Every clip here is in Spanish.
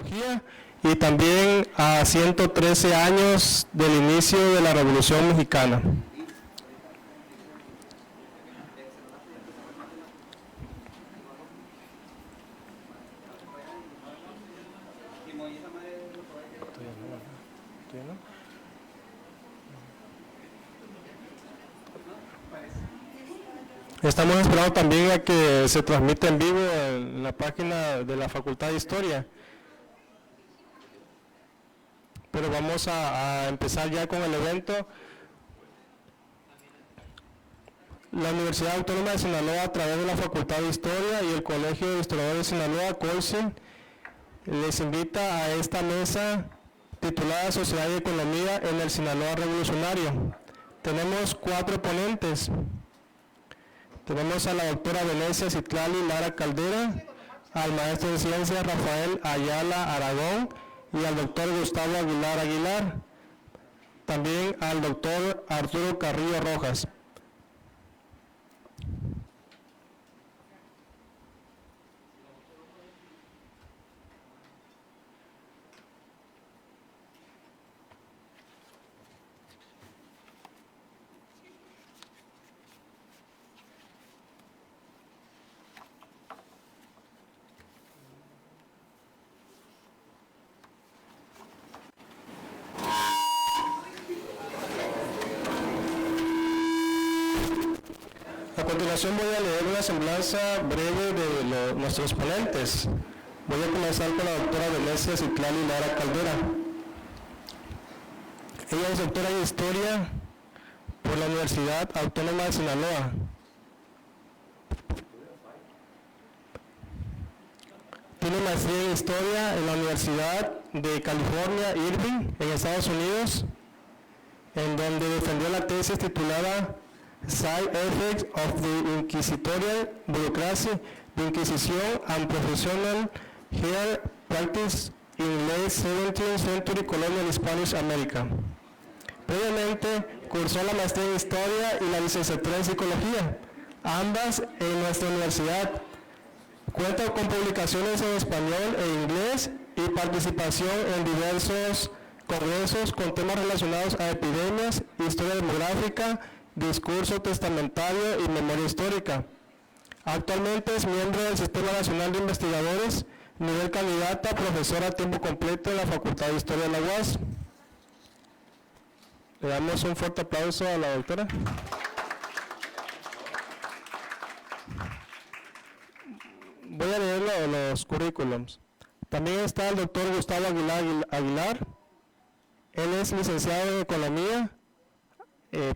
Tecnología y también a 113 años del inicio de la Revolución Mexicana. Estamos esperando también a que se transmita en vivo en la página de la Facultad de Historia. Pero vamos a empezar ya con el evento. La Universidad Autónoma de Sinaloa, a través de la Facultad de Historia y el Colegio de Historiadores de Sinaloa, COISIN, les invita a esta mesa titulada Sociedad y Economía en el Sinaloa Revolucionario. Tenemos 4 ponentes. Tenemos a la doctora Venecia Citlali Lara Caldera, al maestro de ciencias Rafael Ayala Aragón y al doctor Gustavo Aguilar Aguilar, también al doctor Arturo Carrillo Rojas. A continuación voy a leer una semblanza breve de nuestros ponentes. Voy a comenzar con la doctora Venecia Citlali Lara Caldera. Ella es doctora en Historia por la Universidad Autónoma de Sinaloa. Tiene maestría en Historia en la Universidad de California, Irving, en Estados Unidos, en donde defendió la tesis titulada Side Effects of the Inquisitorial Bureaucracy, the Inquisition and Professional Hair Practice in Late 17th Century Colonial Spanish America. Previamente cursó la maestría en Historia y la licenciatura en Psicología, ambas en nuestra universidad. Cuenta con publicaciones en español e inglés y participación en diversos congresos con temas relacionados a epidemias, historia demográfica, discurso testamentario y memoria histórica. Actualmente es miembro del Sistema Nacional de Investigadores, nivel candidata a profesora a tiempo completo en la Facultad de Historia de la UAS. Le damos un fuerte aplauso a la doctora. Voy a leer los currículums. También está el doctor Gustavo Aguilar. Él es licenciado en Economía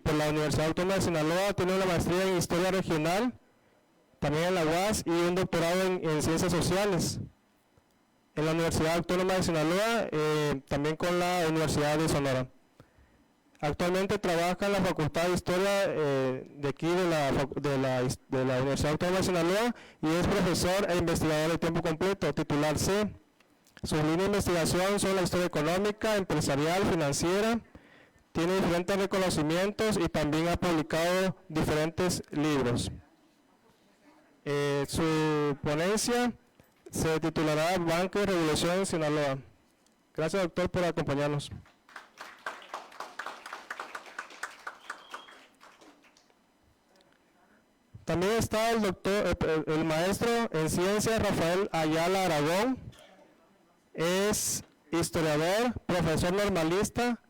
por la Universidad Autónoma de Sinaloa. Tiene una maestría en Historia Regional, también en la UAS, y un doctorado en Ciencias Sociales en la Universidad Autónoma de Sinaloa, también con la Universidad de Sonora. Actualmente trabaja en la Facultad de Historia de aquí de la Universidad Autónoma de Sinaloa y es profesor e investigador de tiempo completo, titular C. Sus líneas de investigación son la historia económica, empresarial, financiera. Tiene diferentes reconocimientos y también ha publicado diferentes libros. Su ponencia se titulará Banca y Revolución en Sinaloa. Gracias, doctor, por acompañarnos. También está el maestro en ciencias Rafael Ayala Aragón. Es historiador, profesor normalista,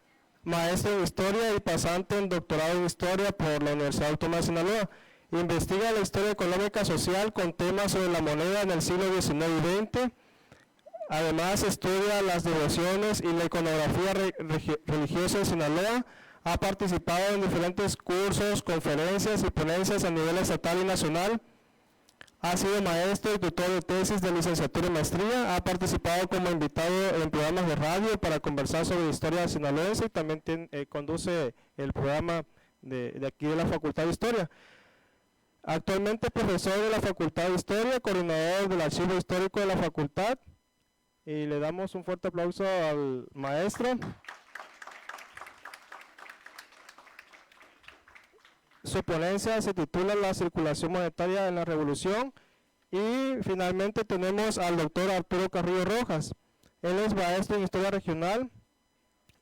maestro en historia y pasante en doctorado en historia por la Universidad Autónoma de Sinaloa. Investiga la historia económica social con temas sobre la moneda en el siglo XIX y XX. Además estudia las devociones y la iconografía religiosa en Sinaloa. Ha participado en diferentes cursos, conferencias y ponencias a nivel estatal y nacional. Ha sido maestro y tutor de tesis de licenciatura y maestría. Ha participado como invitado en programas de radio para conversar sobre historia sinaloense y también conduce el programa de aquí de la Facultad de Historia. Actualmente es profesor de la Facultad de Historia, coordinador del Archivo Histórico de la Facultad. Y le damos un fuerte aplauso al maestro. Su ponencia se titula La circulación monetaria en la revolución. Y finalmente tenemos al doctor Arturo Carrillo Rojas. Él es maestro en Historia Regional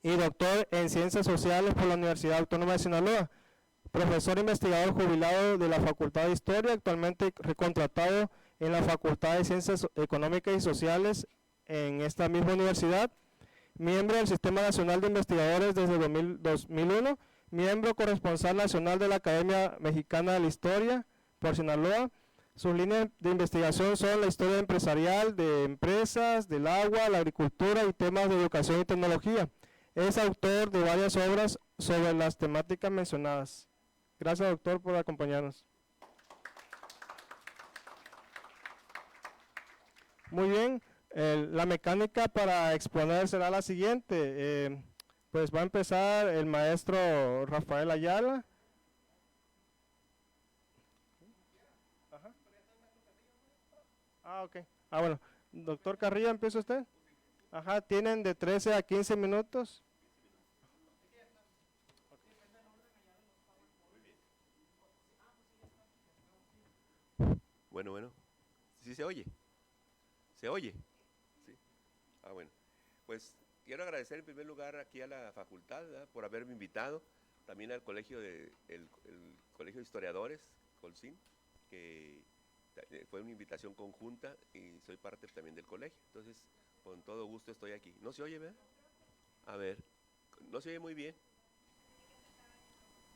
y doctor en Ciencias Sociales por la Universidad Autónoma de Sinaloa. Profesor investigador jubilado de la Facultad de Historia, actualmente recontratado en la Facultad de Ciencias Económicas y Sociales en esta misma universidad. Miembro del Sistema Nacional de Investigadores desde 2001, miembro corresponsal nacional de la Academia Mexicana de la Historia por Sinaloa. Sus líneas de investigación son la historia empresarial, de empresas, del agua, la agricultura y temas de educación y tecnología. Es autor de varias obras sobre las temáticas mencionadas. Gracias, doctor, por acompañarnos. Muy bien, la mecánica para exponer será la siguiente. Pues va a empezar el maestro Rafael Ayala. Ok. Bueno, doctor Carrillo, ¿empieza usted? Ajá, tienen de 13 a 15 minutos. Bueno, ¿sí se oye? ¿Se oye? Sí. Bueno, pues quiero agradecer en primer lugar aquí a la facultad, ¿verdad?, por haberme invitado, también al colegio el Colegio de Historiadores, Colcin, que fue una invitación conjunta y soy parte también del colegio, entonces con todo gusto estoy aquí. ¿No se oye, verdad? A ver, no se oye muy bien.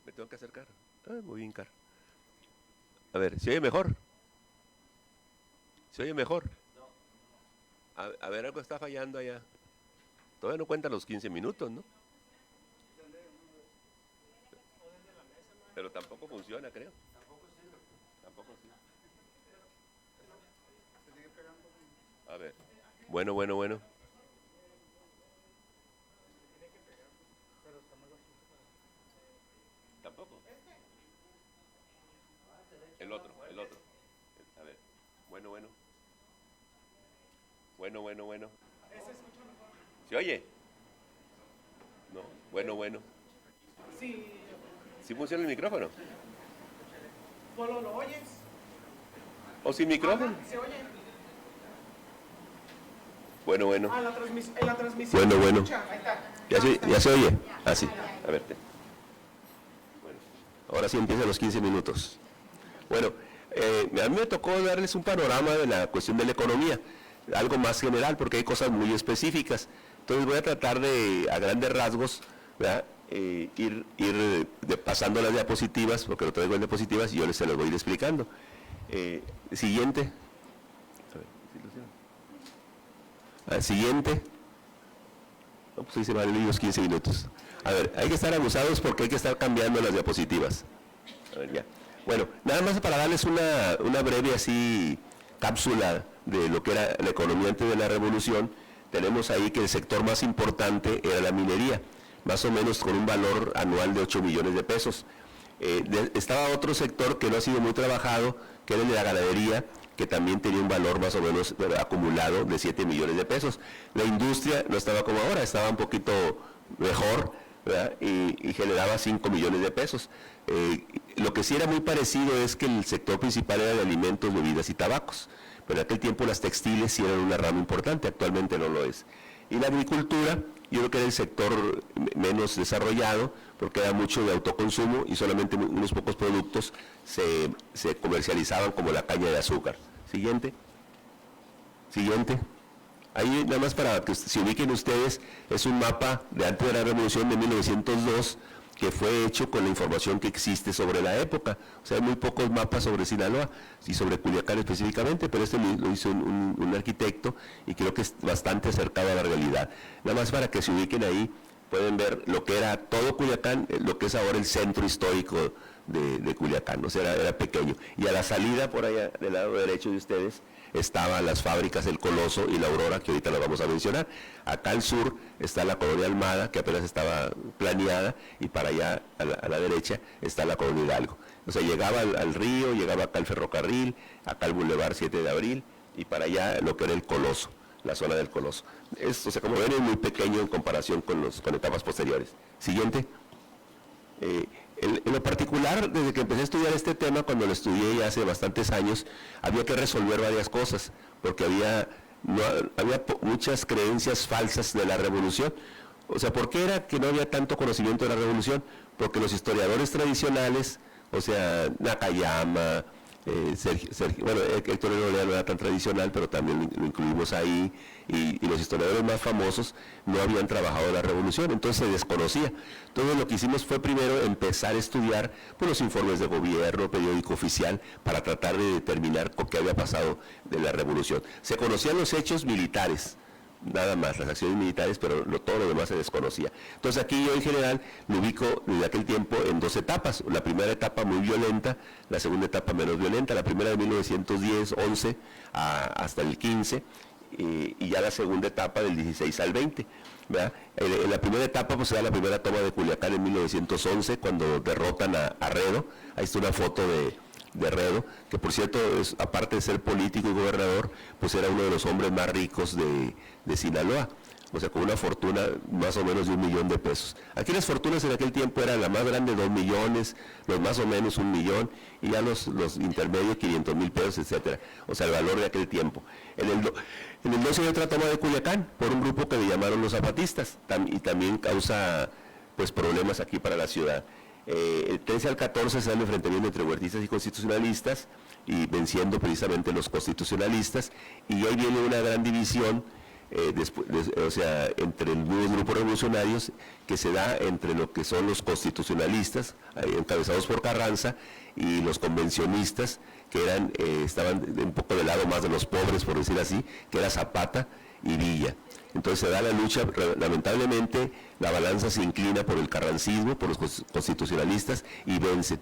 Me tengo que acercar. Muy bien, Caro. A ver, ¿se oye mejor? ¿Se oye mejor? A ver, algo está fallando allá. Todavía no cuentan los 15 minutos, ¿no? Pero tampoco funciona, creo. Tampoco sirve. A ver. Bueno. Tampoco. El otro. A ver. Bueno. ¿Se oye? No. Bueno. Sí. ¿Sí funciona el micrófono? ¿Solo lo oyes? ¿O sin micrófono? ¿Se oye? Bueno. En la transmisión. Bueno. Ahí está. ¿Ya se oye? Sí. A ver. Bueno. Ahora sí empiezan los 15 minutos. Bueno, a mí me tocó darles un panorama de la cuestión de la economía, algo más general, porque hay cosas muy específicas. Entonces voy a tratar de, a grandes rasgos, ¿verdad?, ir pasando las diapositivas, porque lo traigo en diapositivas y yo se las voy a ir explicando. Siguiente. Siguiente. No, pues ahí se van a ir los 15 minutos. A ver, hay que estar abusados porque hay que estar cambiando las diapositivas. A ver, ya. Bueno, nada más para darles una breve así cápsula de lo que era la economía antes de la revolución. Tenemos ahí que el sector más importante era la minería, más o menos con un valor anual de 8 millones de pesos. Estaba otro sector que no ha sido muy trabajado, que era el de la ganadería, que también tenía un valor más o menos acumulado de 7 millones de pesos. La industria no estaba como ahora, estaba un poquito mejor, ¿verdad?, y generaba 5 millones de pesos. Lo que sí era muy parecido es que el sector principal era de alimentos, bebidas y tabacos, pero en aquel tiempo las textiles sí eran una rama importante, actualmente no lo es. Y la agricultura, yo creo que era el sector menos desarrollado, porque era mucho de autoconsumo y solamente unos pocos productos se comercializaban, como la caña de azúcar. Siguiente. Ahí nada más para que se ubiquen ustedes, es un mapa de antes de la Revolución de 1902, que fue hecho con la información que existe sobre la época. O sea, hay muy pocos mapas sobre Sinaloa y sobre Culiacán específicamente, pero este lo hizo un arquitecto y creo que es bastante acercado a la realidad. Nada más para que se ubiquen ahí, pueden ver lo que era todo Culiacán, lo que es ahora el centro histórico de Culiacán, o sea, era pequeño. Y a la salida, por allá, del lado derecho de ustedes, estaban las fábricas El Coloso y La Aurora, que ahorita las vamos a mencionar. Acá al sur está la colonia Almada, que apenas estaba planeada, y para allá, a la derecha, está la colonia Hidalgo. O sea, llegaba al río, llegaba acá al ferrocarril, acá al Boulevard 7 de Abril, y para allá lo que era el Coloso, la zona del Coloso. O sea, como ven, es muy pequeño en comparación con etapas posteriores. Siguiente. En lo particular, desde que empecé a estudiar este tema, cuando lo estudié ya hace bastantes años, había que resolver varias cosas, porque había había muchas creencias falsas de la revolución. O sea, ¿por qué era que no había tanto conocimiento de la revolución? Porque los historiadores tradicionales, o sea, Nakayama, Héctor Herrera no era tan tradicional, pero también lo incluimos ahí, y los historiadores más famosos no habían trabajado la revolución, entonces se desconocía. Entonces lo que hicimos fue primero empezar a estudiar pues, los informes de gobierno, periódico oficial, para tratar de determinar qué había pasado de la revolución. Se conocían los hechos militares, nada más, las acciones militares, pero todo lo demás se desconocía. Entonces aquí yo en general me ubico desde aquel tiempo en 2 etapas, la primera etapa muy violenta, la segunda etapa menos violenta, la primera de 1910, 11 hasta el 15, y ya la segunda etapa del 16 al 20. ¿Verdad? En la primera etapa pues se da la primera toma de Culiacán en 1911, cuando derrotan a Redo. Ahí está una foto de Redo, que por cierto, aparte de ser político y gobernador, pues era uno de los hombres más ricos de Sinaloa, o sea, con una fortuna más o menos de $1 millón. Aquí las fortunas en aquel tiempo eran la más grande 2 millones, los más o menos 1 millón, y ya los intermedios 500,000 pesos, etcétera. O sea, el valor de aquel tiempo. En el 12 hay otra toma de Culiacán, por un grupo que le llamaron los zapatistas, y también causa pues problemas aquí para la ciudad. El 13 al 14 se da el enfrentamiento entre huertistas y constitucionalistas, y venciendo precisamente los constitucionalistas, y ahí viene una gran división, o sea, entre los grupos revolucionarios, que se da entre lo que son los constitucionalistas, encabezados por Carranza, y los convencionistas, que estaban un poco del lado más de los pobres, por decir así, que era Zapata y Villa. Entonces se da la lucha, lamentablemente la balanza se inclina por el carrancismo, por los constitucionalistas, y vencen.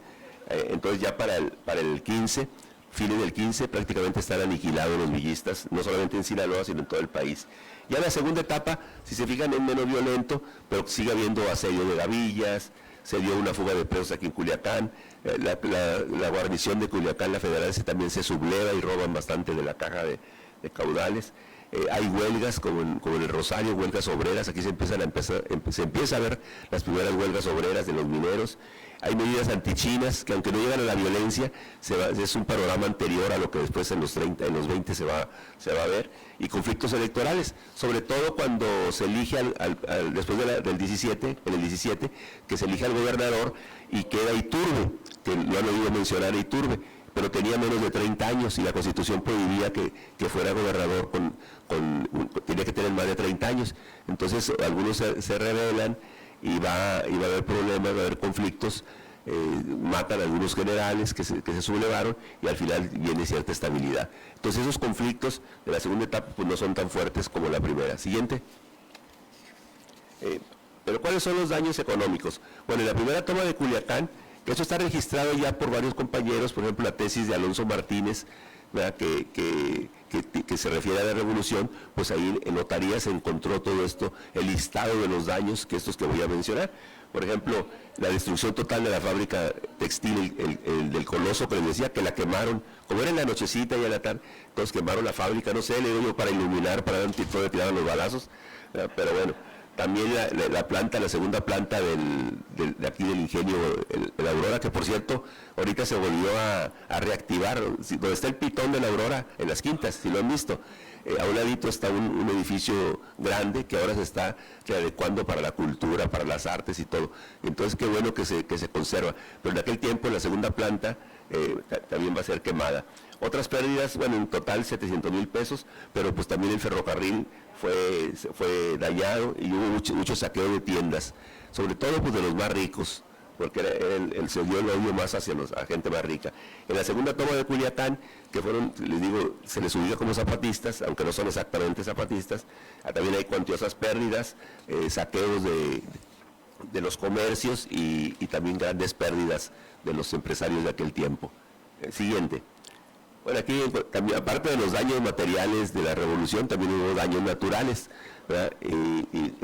Entonces ya para el 15, fines del 15, prácticamente están aniquilados los villistas, no solamente en Sinaloa, sino en todo el país. Ya la segunda etapa, si se fijan, es menos violento, pero sigue habiendo asedio de gavillas, se dio una fuga de presos aquí en Culiacán, la guarnición de Culiacán, la federal, también se subleva y roban bastante de la caja de caudales. Hay huelgas como en el Rosario, huelgas obreras, aquí se empieza a ver las primeras huelgas obreras de los mineros. Hay medidas antichinas que, aunque no llegan a la violencia, es un panorama anterior a lo que después en los 20 se va a ver. Y conflictos electorales, sobre todo cuando se elige después del 17, en el 17, que se elige al gobernador y queda Iturbe, que lo han oído mencionar a Iturbe, pero tenía menos de 30 años y la Constitución prohibía que fuera gobernador tenía que tener más de 30 años. Entonces algunos se rebelan y va a haber problemas, va a haber conflictos, matan a algunos generales que se sublevaron, y al final viene cierta estabilidad. Entonces esos conflictos de la segunda etapa pues no son tan fuertes como la primera. Siguiente. Pero ¿cuáles son los daños económicos? Bueno, en la primera toma de Culiacán, eso está registrado ya por varios compañeros, por ejemplo la tesis de Alonso Martínez, ¿verdad? Que se refiere a la revolución, pues ahí en notaría se encontró todo esto, el listado de los daños que voy a mencionar. Por ejemplo, la destrucción total de la fábrica textil, el del Coloso, que les decía que la quemaron, como era en la nochecita y en la tarde, entonces quemaron la fábrica, no sé, le digo yo, para iluminar, para dar un tipo de tirar los balazos, pero bueno. También la segunda planta de aquí del ingenio, el Aurora, que por cierto, ahorita se volvió a reactivar, donde está el pitón de la Aurora, en las Quintas, si lo han visto. A un ladito está un edificio grande que ahora se está readecuando para la cultura, para las artes y todo. Entonces qué bueno que se conserva. Pero en aquel tiempo, en la segunda planta, también va a ser quemada. Otras pérdidas, bueno, en total 700,000 pesos, pero pues también el ferrocarril fue dañado y hubo mucho saqueo de tiendas, sobre todo pues de los más ricos, porque se dio el odio más hacia la gente más rica. En la segunda toma de Culiacán, que fueron, les digo, se les ubica como zapatistas, aunque no son exactamente zapatistas, también hay cuantiosas pérdidas, saqueos de los comercios y también grandes pérdidas de los empresarios de aquel tiempo. Siguiente. Bueno, aquí también, aparte de los daños materiales de la revolución, también hubo daños naturales, ¿verdad? Y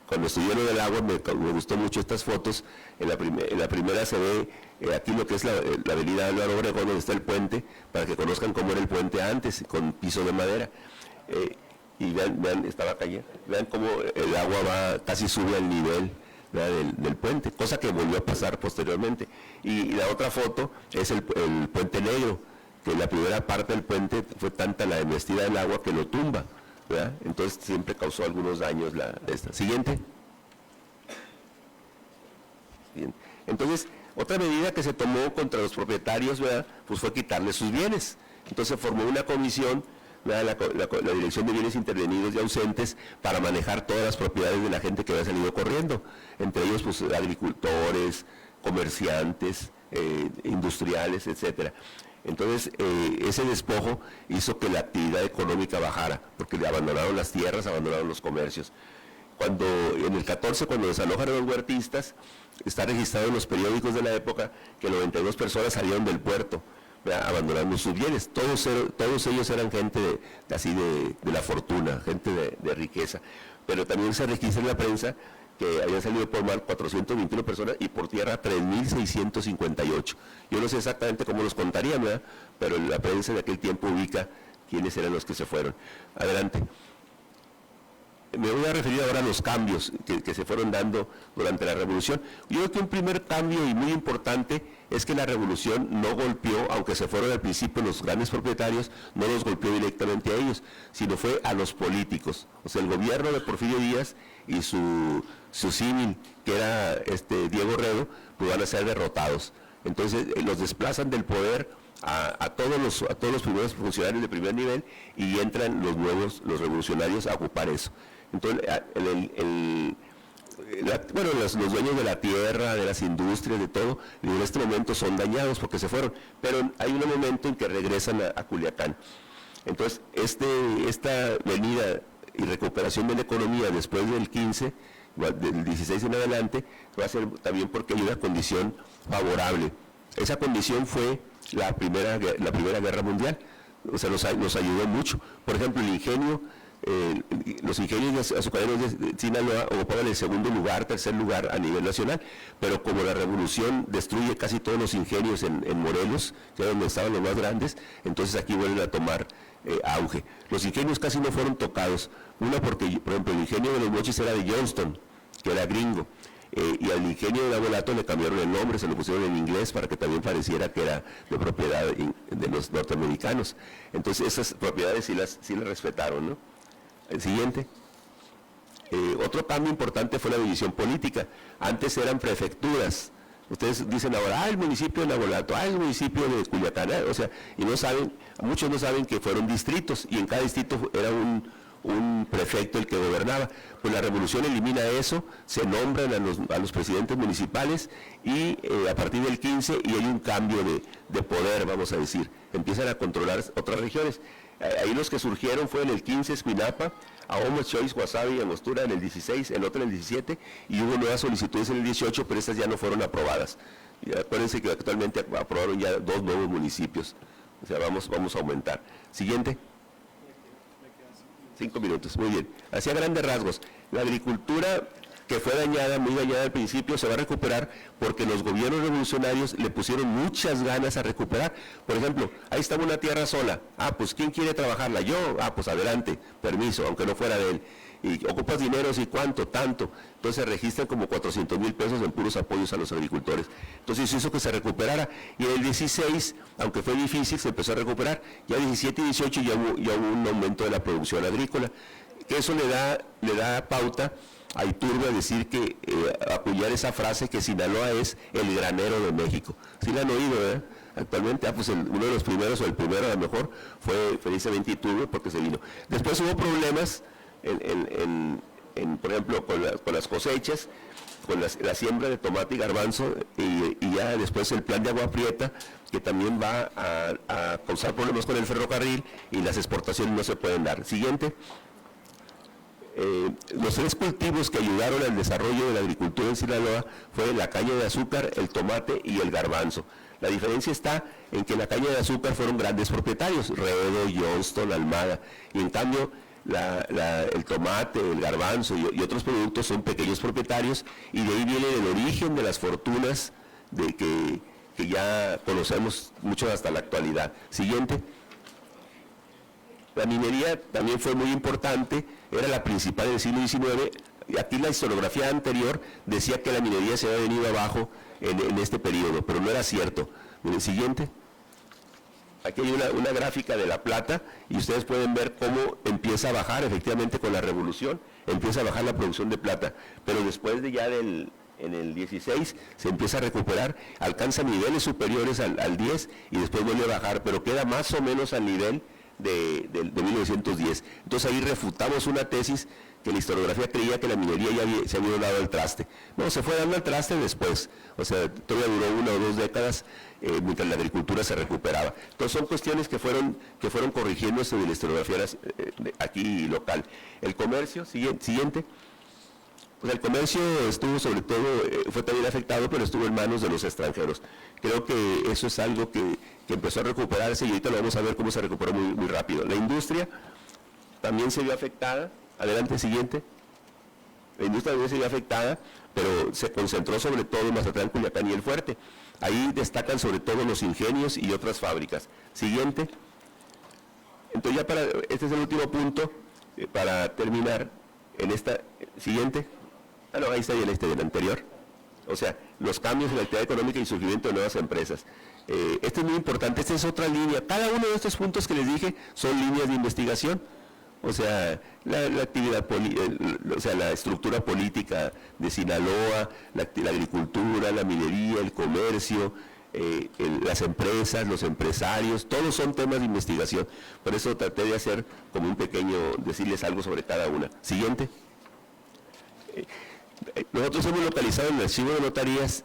cuando estudié lo del agua me gustó mucho estas fotos. En la primera se ve aquí lo que es la avenida Álvaro Obregón, donde está el puente, para que conozcan cómo era el puente antes, con piso de madera. Y vean esta calle, vean cómo el agua casi sube al nivel del puente, cosa que volvió a pasar posteriormente. Y la otra foto es el Puente Negro, que la primera parte del puente fue tanta la embestida del agua que lo tumba, ¿verdad? Entonces siempre causó algunos daños esta. Siguiente. Bien. Entonces, otra medida que se tomó contra los propietarios, ¿verdad?, pues fue quitarles sus bienes. Entonces formó una comisión, la Dirección de Bienes Intervenidos y Ausentes, para manejar todas las propiedades de la gente que había salido corriendo, entre ellos pues agricultores, comerciantes, industriales, etcétera. Entonces ese despojo hizo que la actividad económica bajara, porque le abandonaron las tierras, abandonaron los comercios. Cuando en el 14, cuando desalojan a los huertistas, está registrado en los periódicos de la época que 92 personas salieron del puerto, ¿verdad?, abandonando sus bienes. Todos ellos eran gente de la fortuna, gente de riqueza. Pero también se registra en la prensa que habían salido por mar 421 personas y por tierra 3.658. Yo no sé exactamente cómo los contarían, ¿verdad?, pero la prensa de aquel tiempo ubica quiénes eran los que se fueron. Adelante. Me voy a referir ahora a los cambios que se fueron dando durante la Revolución. Yo creo que un primer cambio y muy importante es que la Revolución no golpeó, aunque se fueron al principio los grandes propietarios, no los golpeó directamente a ellos, sino fue a los políticos. O sea, el gobierno de Porfirio Díaz y su símil, que era Diego Redo, pues van a ser derrotados. Entonces los desplazan del poder a todos los primeros funcionarios de primer nivel y entran los revolucionarios a ocupar eso. Entonces, los dueños de la tierra, de las industrias, de todo, en este momento son dañados porque se fueron, pero hay un momento en que regresan a Culiacán. Entonces, esta venida y recuperación de la economía después del 15, del 16 en adelante, va a ser también porque hay una condición favorable. Esa condición fue la primera guerra mundial, o sea, nos ayudó mucho. Por ejemplo, el ingenio, los ingenios azucareros de Sinaloa ocupaban el segundo lugar, tercer lugar a nivel nacional, pero como la revolución destruye casi todos los ingenios en Morelos, que era donde estaban los más grandes, entonces aquí vuelven a tomar auge. Los ingenios casi no fueron tocados, una porque, por ejemplo, el ingenio de Los Mochis era de Johnston, que era gringo, y al ingenio de Navolato le cambiaron el nombre, se lo pusieron en inglés para que también pareciera que era de propiedad de los norteamericanos. Entonces esas propiedades sí las respetaron, ¿no? El siguiente. Otro cambio importante fue la división política. Antes eran prefecturas. Ustedes dicen ahora, el municipio de Navolato, el municipio de Culiacán, o sea, y no saben, muchos no saben que fueron distritos, y en cada distrito era un prefecto el que gobernaba. Pues la revolución elimina eso, se nombran a los presidentes municipales y a partir del 15 y hay un cambio de poder, vamos a decir, empiezan a controlar otras regiones. Ahí los que surgieron fue en el 15 Escuinapa, Ahoma, Choix, Guasave y Angostura en el 16, el otro en el 17, y hubo nuevas solicitudes en el 18, pero estas ya no fueron aprobadas. Y acuérdense que actualmente aprobaron ya 2 nuevos municipios, o sea, vamos a aumentar. Siguiente. 5 minutos, muy bien. Hacia grandes rasgos, la agricultura que fue dañada, muy dañada al principio, se va a recuperar porque los gobiernos revolucionarios le pusieron muchas ganas a recuperar. Por ejemplo, ahí estaba una tierra sola, pues ¿quién quiere trabajarla? Yo, pues adelante, permiso, aunque no fuera de él. Y ocupas dinero, ¿sí cuánto? Tanto. Entonces se registran como 400,000 pesos en puros apoyos a los agricultores. Entonces eso hizo que se recuperara. Y en el 16, aunque fue difícil, se empezó a recuperar. Ya 17 y 18 ya hubo un aumento de la producción agrícola. Que eso le da pauta a Iturbe a decir que, apoyar esa frase que Sinaloa es el granero de México. ¿Sí la han oído, verdad? Actualmente, pues uno de los primeros, o el primero a lo mejor, fue precisamente Iturbe porque se vino. Después hubo problemas, por ejemplo, con las cosechas, con la siembra de tomate y garbanzo, y ya después el plan de Agua Prieta, que también va a causar problemas con el ferrocarril, y las exportaciones no se pueden dar. Siguiente. Los 3 cultivos que ayudaron al desarrollo de la agricultura en Sinaloa fue la caña de azúcar, el tomate y el garbanzo. La diferencia está en que la caña de azúcar fueron grandes propietarios, Redo, Johnston, Almada, y en cambio el tomate, el garbanzo y otros productos son pequeños propietarios, y de ahí viene el origen de las fortunas que ya conocemos mucho hasta la actualidad. Siguiente. La minería también fue muy importante, era la principal del siglo XIX. Aquí la historiografía anterior decía que la minería se había venido abajo en este periodo, pero no era cierto. El siguiente. Aquí hay una gráfica de la plata y ustedes pueden ver cómo empieza a bajar efectivamente con la revolución, empieza a bajar la producción de plata, pero después de ya en el 16 se empieza a recuperar, alcanza niveles superiores al 10 y después vuelve a bajar, pero queda más o menos al nivel de 1910. Entonces ahí refutamos una tesis que la historiografía creía que la minería ya se había dado al traste. No, se fue dando al traste después, o sea, todavía duró 1 o 2 décadas mientras la agricultura se recuperaba. Entonces son cuestiones que fueron corrigiéndose de la historiografía aquí local. El comercio, siguiente. Pues el comercio estuvo sobre todo, fue también afectado, pero estuvo en manos de los extranjeros. Creo que eso es algo que empezó a recuperarse y ahorita lo vamos a ver cómo se recuperó muy rápido. La industria también se vio afectada. Adelante, siguiente. La industria también se vio afectada, pero se concentró sobre todo en Mazatlán, Culiacán y El Fuerte. Ahí destacan sobre todo los ingenios y otras fábricas. Siguiente. Entonces ya este es el último punto para terminar en esta. Siguiente. No, ahí está bien del anterior. O sea, los cambios en la actividad económica y surgimiento de nuevas empresas. Este es muy importante, esta es otra línea. Cada uno de estos puntos que les dije son líneas de investigación. O sea, la actividad, la estructura política de Sinaloa, la agricultura, la minería, el comercio, las empresas, los empresarios, todos son temas de investigación. Por eso traté de hacer como un pequeño, decirles algo sobre cada una. Siguiente. Nosotros hemos localizado en el archivo de notarías,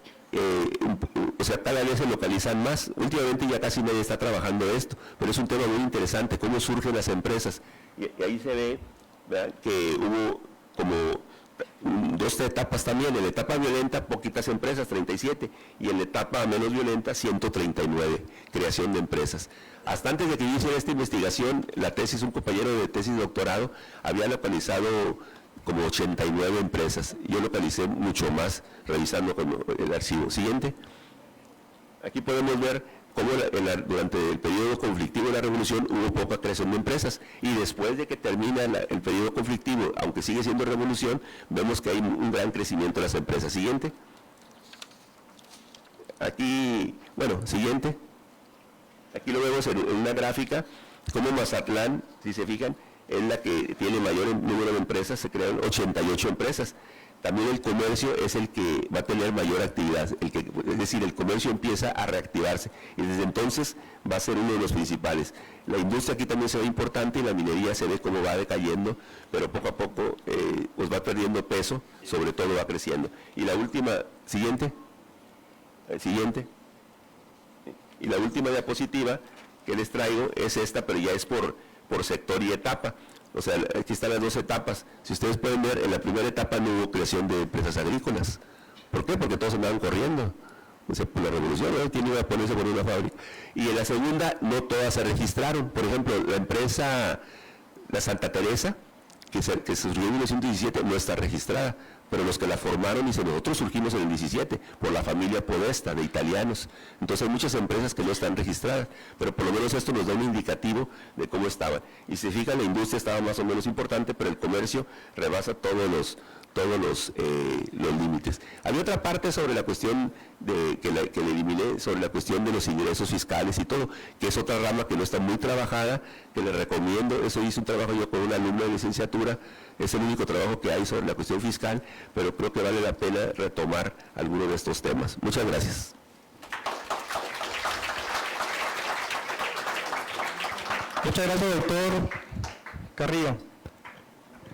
o sea, cada vez se localizan más. Últimamente ya casi nadie está trabajando esto, pero es un tema muy interesante, cómo surgen las empresas. Y ahí se ve, ¿verdad?, que hubo como 2 etapas también. En la etapa violenta, poquitas empresas, 37, y en la etapa menos violenta, 139, creación de empresas. Hasta antes de que yo hiciera esta investigación, la tesis, un compañero de tesis de doctorado, había localizado como 89 empresas. Yo localicé mucho más revisando el archivo. Siguiente. Aquí podemos ver cómo durante el periodo conflictivo de la revolución hubo poca creación de empresas, y después de que termina el periodo conflictivo, aunque sigue siendo revolución, vemos que hay un gran crecimiento de las empresas. Siguiente. Aquí, bueno, siguiente. Aquí lo vemos en una gráfica, como Mazatlán, si se fijan, es la que tiene mayor número de empresas, se crearon 88 empresas. También el comercio es el que va a tener mayor actividad, es decir, el comercio empieza a reactivarse y desde entonces va a ser uno de los principales. La industria aquí también se ve importante y la minería se ve cómo va decayendo, pero poco a poco pues va perdiendo peso, sobre todo va creciendo. Y la última, siguiente, y la última diapositiva que les traigo es esta, pero ya es por sector y etapa. O sea, aquí están las 2 etapas. Si ustedes pueden ver, en la primera etapa no hubo creación de empresas agrícolas. ¿Por qué? Porque todos andaban corriendo. O sea, por la revolución, ¿no? ¿Quién iba a ponerse por una fábrica? Y en la segunda, no todas se registraron. Por ejemplo, la empresa, la Santa Teresa, que surgió en 1917, no está registrada. Pero los que la formaron, y nosotros surgimos en el 17, por la familia Podesta, de italianos. Entonces hay muchas empresas que no están registradas, pero por lo menos esto nos da un indicativo de cómo estaban. Y si se fijan, la industria estaba más o menos importante, pero el comercio rebasa todos los límites. Había otra parte sobre la cuestión que le eliminé, sobre la cuestión de los ingresos fiscales y todo, que es otra rama que no está muy trabajada, que les recomiendo. Eso hice un trabajo yo con un alumno de licenciatura, es el único trabajo que hay sobre la cuestión fiscal, pero creo que vale la pena retomar alguno de estos temas. Muchas gracias. Muchas gracias, doctor Carrillo.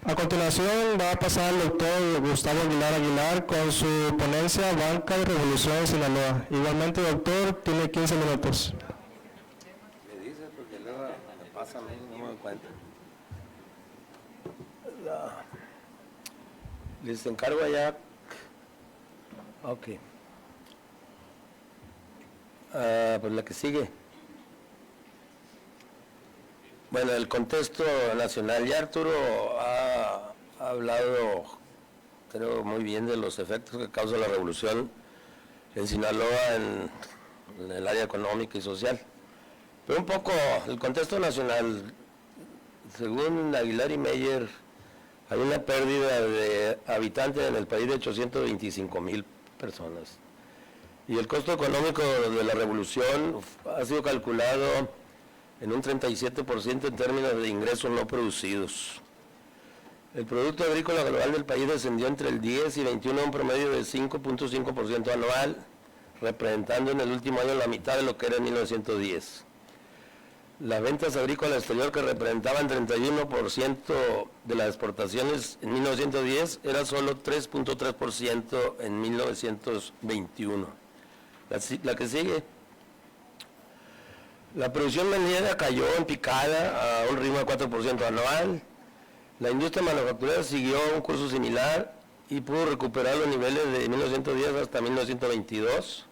A continuación va a pasar el doctor Gustavo Aguilar con su ponencia Banca de Revolución en Sinaloa. Igualmente, doctor, tiene 15 minutos. Me dices porque luego me pasa a mí, no me doy cuenta. Les encargo allá. Ok. Pues la que sigue. Bueno, el contexto nacional. Ya Arturo ha hablado, creo, muy bien de los efectos que causa la revolución en Sinaloa en el área económica y social. Pero un poco el contexto nacional. Según Aguilar y Meyer, hay una pérdida de habitantes en el país de 825,000 personas. Y el costo económico de la revolución ha sido calculado en un 37% en términos de ingresos no producidos. El Producto Agrícola Global del país descendió entre el 10 y 21 a un promedio de 5.5% anual, representando en el último año la mitad de lo que era en 1910. Las ventas agrícolas exterior, que representaban 31% de las exportaciones en 1910, era solo 3.3% en 1921. La que sigue. La producción minera cayó en picada a un ritmo de 4% anual. La industria manufacturera siguió un curso similar y pudo recuperar los niveles de 1910 hasta 1922.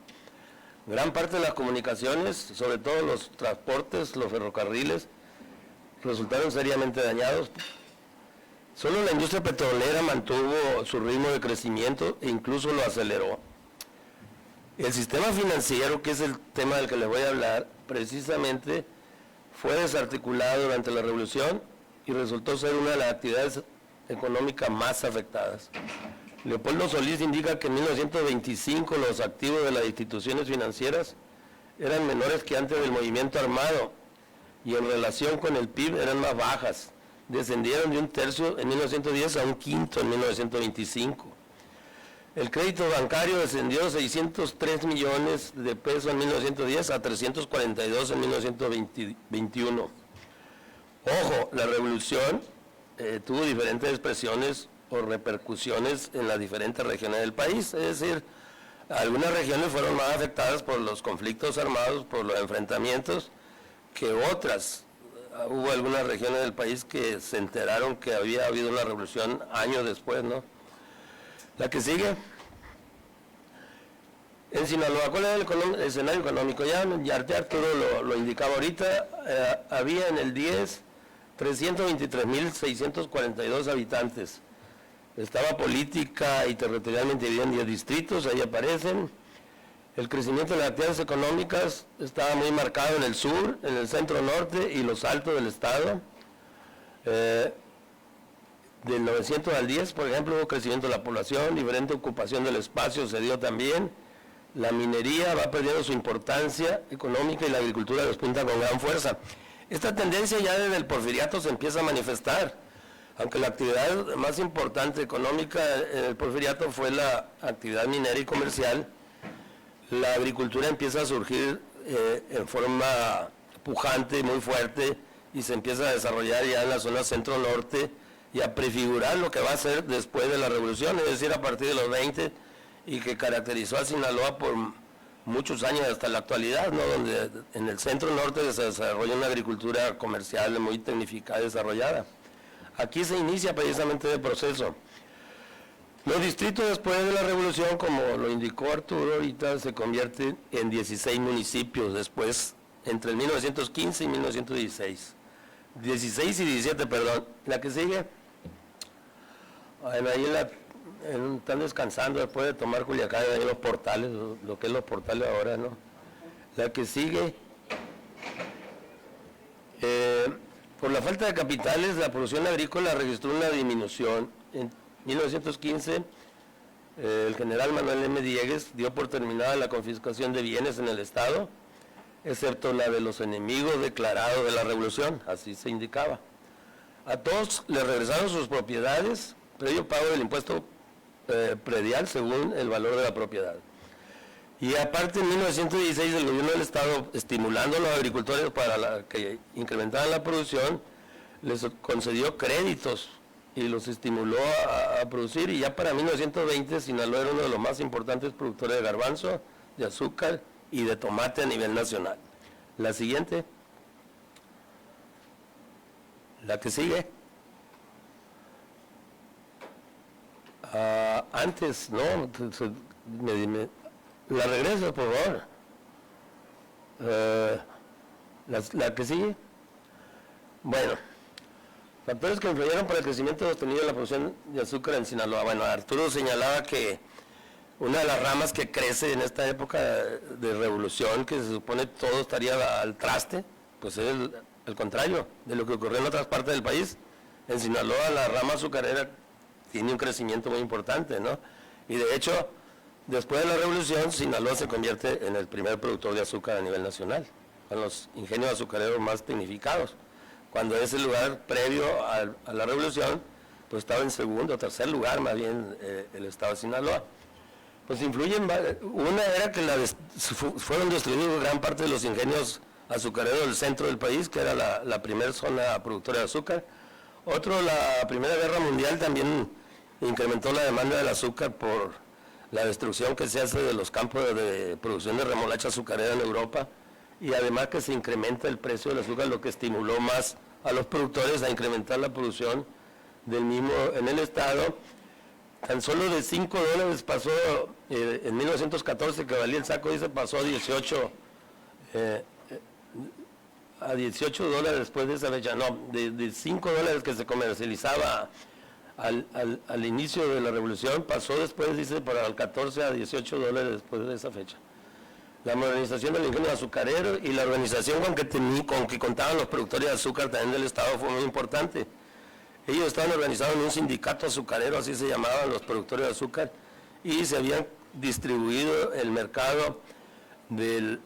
Gran parte de las comunicaciones, sobre todo los transportes, los ferrocarriles, resultaron seriamente dañados. Solo la industria petrolera mantuvo su ritmo de crecimiento e incluso lo aceleró. El sistema financiero, que es el tema del que les voy a hablar, precisamente fue desarticulado durante la Revolución y resultó ser una de las actividades económicas más afectadas. Leopoldo Solís indica que en 1925 los activos de las instituciones financieras eran menores que antes del movimiento armado y en relación con el PIB eran más bajas. Descendieron de un tercio en 1910 a un quinto en 1925. El crédito bancario descendió de 603 millones de pesos en 1910 a 342 en 1921. Ojo, la revolución tuvo diferentes expresiones o repercusiones en las diferentes regiones del país, es decir, algunas regiones fueron más afectadas por los conflictos armados, por los enfrentamientos, que otras. Hubo algunas regiones del país que se enteraron que había habido una revolución años después, ¿no? La que sigue. En Sinaloa, ¿cuál es el escenario económico? Ya Arturo lo indicaba ahorita, había en el 10 323.642 habitantes. Estaba política y territorialmente dividida en 10 distritos, ahí aparecen. El crecimiento de las actividades económicas estaba muy marcado en el sur, en el centro norte y los altos del estado. Del 900 al 10, por ejemplo, hubo crecimiento de la población, diferente ocupación del espacio se dio también. La minería va perdiendo su importancia económica y la agricultura despunta con gran fuerza. Esta tendencia ya desde el porfiriato se empieza a manifestar, aunque la actividad más importante económica en el porfiriato fue la actividad minera y comercial. La agricultura empieza a surgir en forma pujante, muy fuerte, y se empieza a desarrollar ya en la zona centro-norte y a prefigurar lo que va a ser después de la revolución, es decir, a partir de los 20, y que caracterizó a Sinaloa por muchos años hasta la actualidad, ¿no? Donde en el centro-norte se desarrolla una agricultura comercial muy tecnificada y desarrollada. Aquí se inicia precisamente el proceso. Los distritos después de la revolución, como lo indicó Arturo ahorita, se convierten en 16 municipios después, entre el 1915 y 1916. 16 y 17, perdón. La que sigue, bueno, ahí están descansando después de tomar Culiacán, ahí los portales, lo que es los portales ahora, ¿no? La que sigue, por la falta de capitales, la producción agrícola registró una disminución. En 1915, el general Manuel M. Diegues dio por terminada la confiscación de bienes en el Estado, excepto la de los enemigos declarados de la revolución, así se indicaba. A todos les regresaron sus propiedades, previo pago del impuesto predial según el valor de la propiedad. Y aparte, en 1916, el gobierno del Estado, estimulando a los agricultores para que incrementaran la producción, les concedió créditos y los estimuló a producir, y ya para 1920 Sinaloa era uno de los más importantes productores de garbanzo, de azúcar y de tomate a nivel nacional. La siguiente, la que sigue. Antes, no, la regreso, por favor. La que sigue. Bueno, factores que influyeron para el crecimiento sostenido de la producción de azúcar en Sinaloa. Bueno, Arturo señalaba que una de las ramas que crece en esta época de revolución, que se supone todo estaría al traste, pues es el contrario de lo que ocurrió en otras partes del país. En Sinaloa la rama azucarera tiene un crecimiento muy importante, ¿no? Y de hecho, después de la revolución, Sinaloa se convierte en el primer productor de azúcar a nivel nacional. con los ingenios azucareros más tecnificados, cuando ese lugar previo a la revolución, pues estaba en segundo o tercer lugar, más bien el estado de Sinaloa. Pues influyen, una era que fueron destruidos gran parte de los ingenios azucareros del centro del país, que era la primera zona productora de azúcar. Otro, la Primera Guerra Mundial también incrementó la demanda del azúcar por la destrucción que se hace de los campos de producción de remolacha azucarera en Europa, y además que se incrementa el precio del azúcar, lo que estimuló más a los productores a incrementar la producción del mismo en el estado. Tan solo de $5 pasó, en 1914 que valía el saco, dice, pasó a 18 $18 después de esa fecha, no, de $5 que se comercializaba al inicio de la revolución, pasó después, dice, para el 14 a $18 después de esa fecha. La modernización del ingenio azucarero y la organización con que contaban los productores de azúcar también del estado fue muy importante. Ellos estaban organizados en un sindicato azucarero, así se llamaban los productores de azúcar, y se habían distribuido el mercado del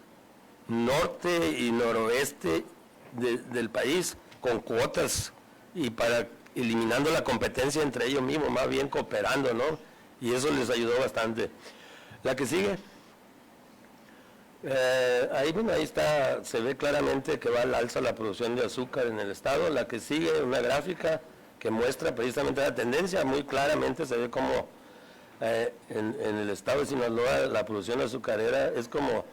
norte y noroeste del país con cuotas, y para eliminando la competencia entre ellos mismos, más bien cooperando, ¿no? Y eso les ayudó bastante. La que sigue. Ahí está, se ve claramente que va al alza la producción de azúcar en el estado. La que sigue, una gráfica que muestra precisamente la tendencia, muy claramente se ve como en el estado de Sinaloa la producción azucarera es como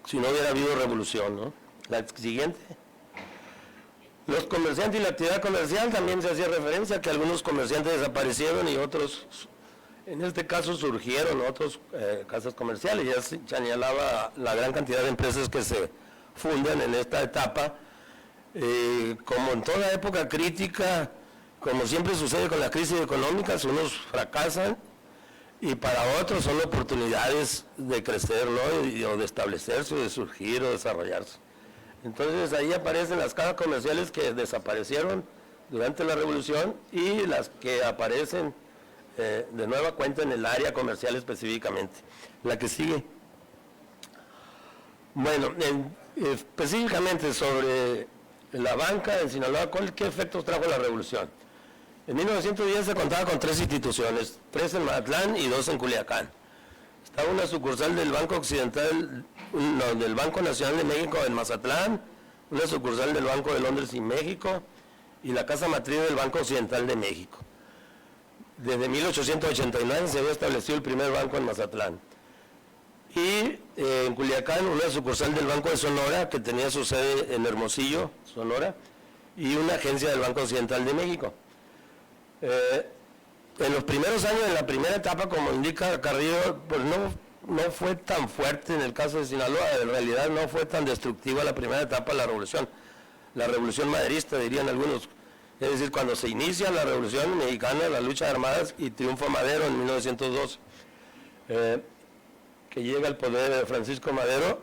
si no hubiera habido revolución, ¿no? La siguiente. Los comerciantes y la actividad comercial, también se hacía referencia que algunos comerciantes desaparecieron y otros, en este caso, surgieron otros casas comerciales. Ya se señalaba la gran cantidad de empresas que se fundan en esta etapa. Como en toda época crítica, como siempre sucede con las crisis económicas, unos fracasan y para otros son oportunidades de crecer, ¿no? O de establecerse, o de surgir, o desarrollarse. Entonces ahí aparecen las casas comerciales que desaparecieron durante la revolución y las que aparecen de nueva cuenta en el área comercial específicamente. La que sigue. Bueno, específicamente sobre la banca en Sinaloa, ¿qué efectos trajo la revolución? En 1910 se contaba con 3 instituciones, 3 en Mazatlán y 2 en Culiacán. Estaba una sucursal del Banco Occidental, del Banco Nacional de México en Mazatlán, una sucursal del Banco de Londres y México, y la casa matriz del Banco Occidental de México. Desde 1889 se había establecido el primer banco en Mazatlán. Y en Culiacán, una sucursal del Banco de Sonora, que tenía su sede en Hermosillo, Sonora, y una agencia del Banco Occidental de México. En los primeros años, en la primera etapa, como indica Carrillo, pues no fue tan fuerte en el caso de Sinaloa, en realidad no fue tan destructiva la primera etapa de la revolución maderista, dirían algunos. Es decir, cuando se inicia la revolución mexicana, las luchas armadas, y triunfa Madero en 1902, que llega al poder Francisco Madero,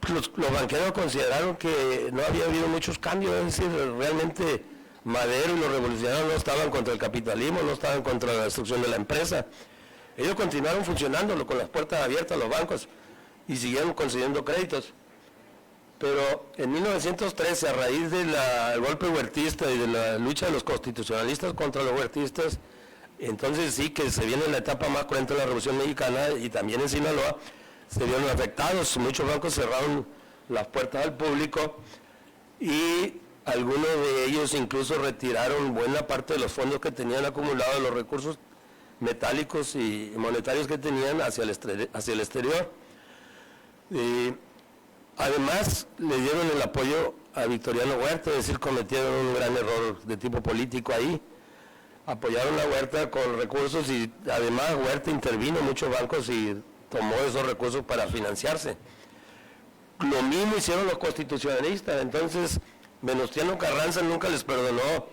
los banqueros consideraron que no había habido muchos cambios, es decir, realmente Madero y los revolucionarios no estaban contra el capitalismo, no estaban contra la destrucción de la empresa. Ellos continuaron funcionando con las puertas abiertas a los bancos y siguieron concediendo créditos. Pero en 1913, a raíz del golpe huertista y de la lucha de los constitucionalistas contra los huertistas, entonces sí que se viene la etapa más cruenta de la Revolución Mexicana, y también en Sinaloa se vieron afectados. Muchos bancos cerraron las puertas al público y algunos de ellos incluso retiraron buena parte de los fondos que tenían acumulados, los recursos metálicos y monetarios que tenían hacia el exterior. Además, le dieron el apoyo a Victoriano Huerta, es decir, cometieron un gran error de tipo político ahí. Apoyaron a Huerta con recursos y además Huerta intervino en muchos bancos y tomó esos recursos para financiarse. Lo mismo hicieron los constitucionalistas. Entonces Venustiano Carranza nunca les perdonó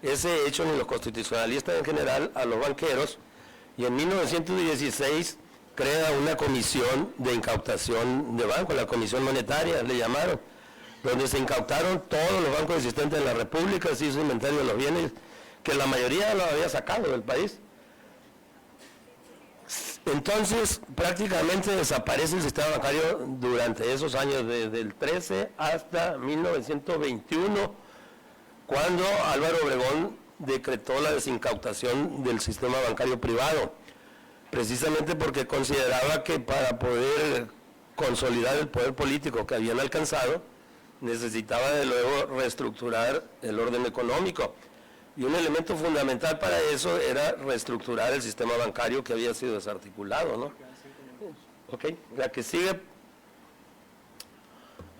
ese hecho, ni los constitucionalistas en general, a los banqueros, y en 1916 crea una comisión de incautación de bancos, la Comisión Monetaria le llamaron, donde se incautaron todos los bancos existentes en la República, se hizo inventario de los bienes, que la mayoría los había sacado del país. Entonces, prácticamente desaparece el sistema bancario durante esos años, desde el 13 hasta 1921, cuando Álvaro Obregón decretó la desincautación del sistema bancario privado, precisamente porque consideraba que para poder consolidar el poder político que habían alcanzado, necesitaba de luego reestructurar el orden económico. Y un elemento fundamental para eso era reestructurar el sistema bancario que había sido desarticulado, ¿no? Ok, la que sigue,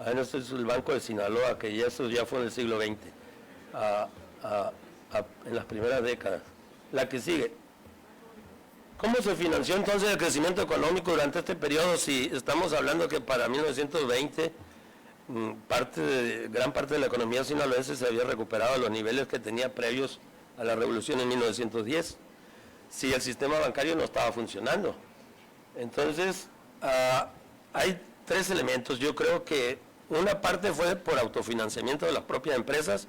este es el Banco de Sinaloa, que eso ya fue en el siglo XX, en las primeras décadas. La que sigue, ¿cómo se financió entonces el crecimiento económico durante este periodo? Si estamos hablando que para 1920 gran parte de la economía sinaloense se había recuperado a los niveles que tenía previos a la revolución en 1910, si el sistema bancario no estaba funcionando. Entonces, hay tres elementos. Yo creo que una parte fue por autofinanciamiento de las propias empresas,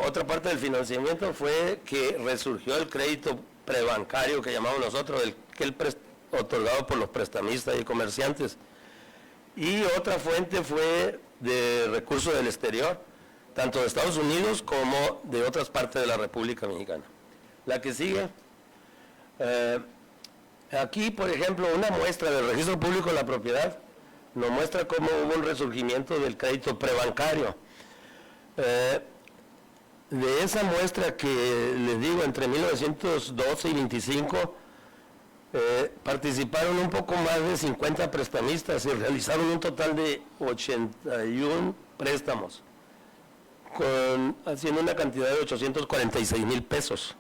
otra parte del financiamiento fue que resurgió el crédito prebancario que llamamos nosotros, otorgado por los prestamistas y comerciantes. Y otra fuente fue de recursos del exterior, tanto de Estados Unidos como de otras partes de la República Mexicana. La que sigue, aquí por ejemplo una muestra del Registro Público de la Propiedad nos muestra cómo hubo un resurgimiento del crédito prebancario. De esa muestra que les digo, entre 1912 y 25, participaron un poco más de 50 prestamistas y realizaron un total de 81 préstamos, haciendo una cantidad de 846,000 pesos.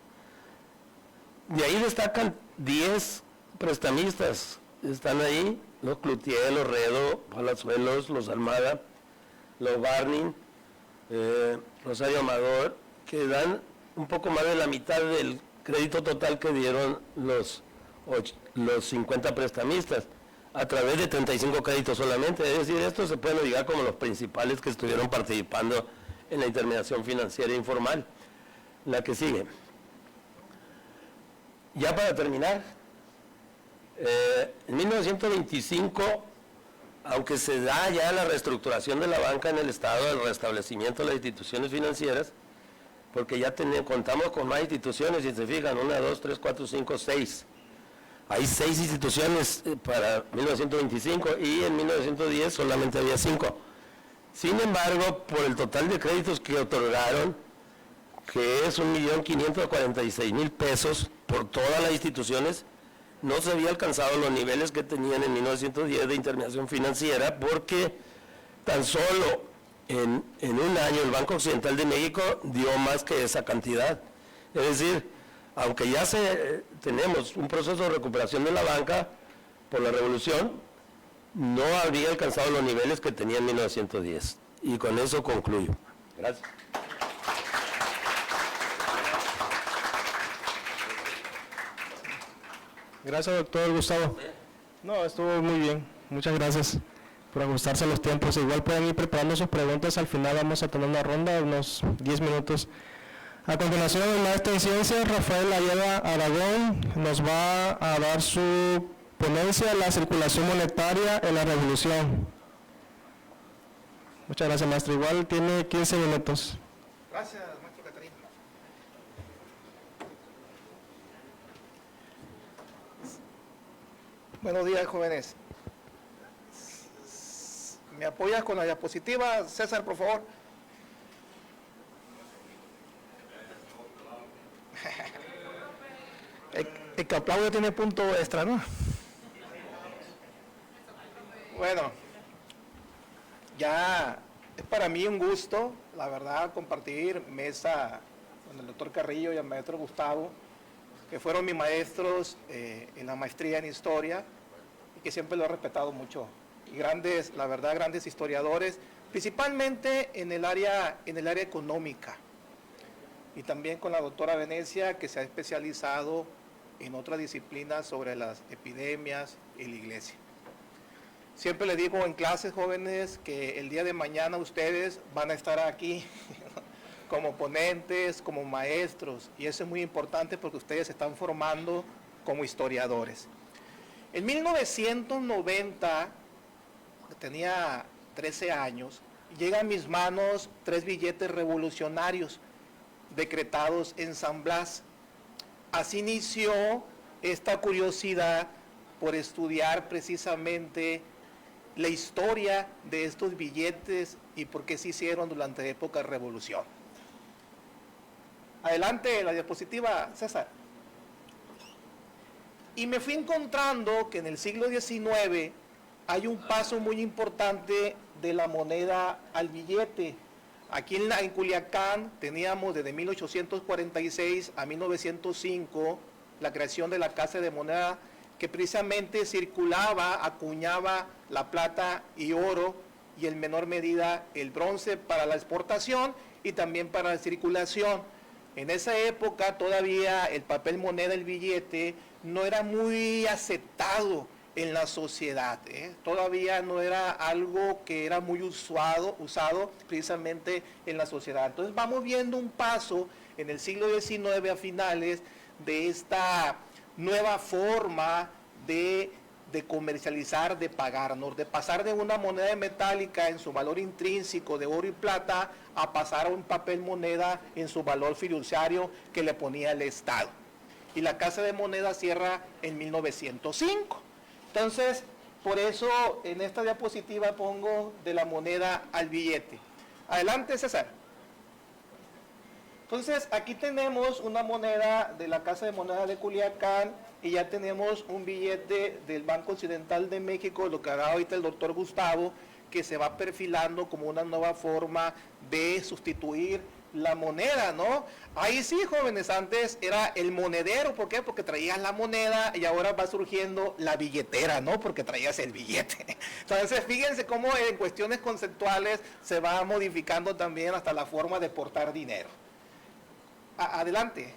De ahí destacan 10 prestamistas, están ahí, los Cloutier, los Redo, Palazuelos, los Almada, los Barney, Rosario Amador, que dan un poco más de la mitad del crédito total que dieron los 50 prestamistas, a través de 35 créditos solamente. Es decir, estos se pueden ubicar como los principales que estuvieron participando en la intermediación financiera informal. La que sigue. Ya para terminar, en 1925, aunque se da ya la reestructuración de la banca en el Estado, el restablecimiento de las instituciones financieras, porque ya contamos con más instituciones, si se fijan, 1, 2, 3, 4, 5, 6. Hay 6 instituciones para 1925 y en 1910 solamente había 5. Sin embargo, por el total de créditos que otorgaron, que es 1.546.000 pesos por todas las instituciones, no se había alcanzado los niveles que tenían en 1910 de intermediación financiera, porque tan solo en un año el Banco Occidental de México dio más que esa cantidad. Es decir, aunque ya tenemos un proceso de recuperación de la banca por la revolución, no habría alcanzado los niveles que tenía en 1910. Y con eso concluyo. Gracias. Gracias, doctor Gustavo. No, estuvo muy bien. Muchas gracias por ajustarse a los tiempos. Igual pueden ir preparando sus preguntas. Al final vamos a tener una ronda de unos 10 minutos. A continuación, el maestro en ciencias, Rafael Ayala Aragón, nos va a dar su ponencia, la circulación monetaria en la revolución. Muchas gracias, maestro. Igual tiene 15 minutos. Gracias, maestro Catarina. Buenos días, jóvenes. ¿Me apoyas con la diapositiva, César, por favor? El que aplaude tiene punto extra, ¿no? Bueno, ya es para mí un gusto, la verdad, compartir mesa con el doctor Carrillo y el maestro Gustavo, que fueron mis maestros en la maestría en historia y que siempre lo he respetado mucho. Y grandes, la verdad, grandes historiadores, principalmente en el área económica. Y también con la doctora Venecia, que se ha especializado en otras disciplinas sobre las epidemias y la iglesia. Siempre les digo en clases, jóvenes, que el día de mañana ustedes van a estar aquí como ponentes, como maestros, y eso es muy importante porque ustedes se están formando como historiadores. En 1990, tenía 13 años, llegan a mis manos 3 billetes revolucionarios decretados en San Blas. Así inició esta curiosidad por estudiar precisamente la historia de estos billetes y por qué se hicieron durante la época de revolución. Adelante la diapositiva, César. Y me fui encontrando que en el siglo XIX hay un paso muy importante de la moneda al billete. Aquí en Culiacán teníamos desde 1846 a 1905 la creación de la Casa de Moneda, que precisamente circulaba, acuñaba la plata y oro y en menor medida el bronce para la exportación y también para la circulación. En esa época todavía el papel moneda, el billete, no era muy aceptado en la sociedad, todavía no era algo que era muy usado precisamente en la sociedad. Entonces vamos viendo un paso en el siglo XIX a finales de esta nueva forma de comercializar, de pagarnos, de pasar de una moneda metálica en su valor intrínseco de oro y plata a pasar a un papel moneda en su valor fiduciario que le ponía el Estado. Y la Casa de Moneda cierra en 1905. Entonces, por eso en esta diapositiva pongo de la moneda al billete. Adelante, César. Entonces, aquí tenemos una moneda de la Casa de Moneda de Culiacán y ya tenemos un billete del Banco Occidental de México, lo que hará ahorita el doctor Gustavo, que se va perfilando como una nueva forma de sustituir la moneda, ¿no? Ahí sí, jóvenes, antes era el monedero, ¿por qué? Porque traías la moneda y ahora va surgiendo la billetera, ¿no? Porque traías el billete. Entonces, fíjense cómo en cuestiones conceptuales se va modificando también hasta la forma de portar dinero. Adelante.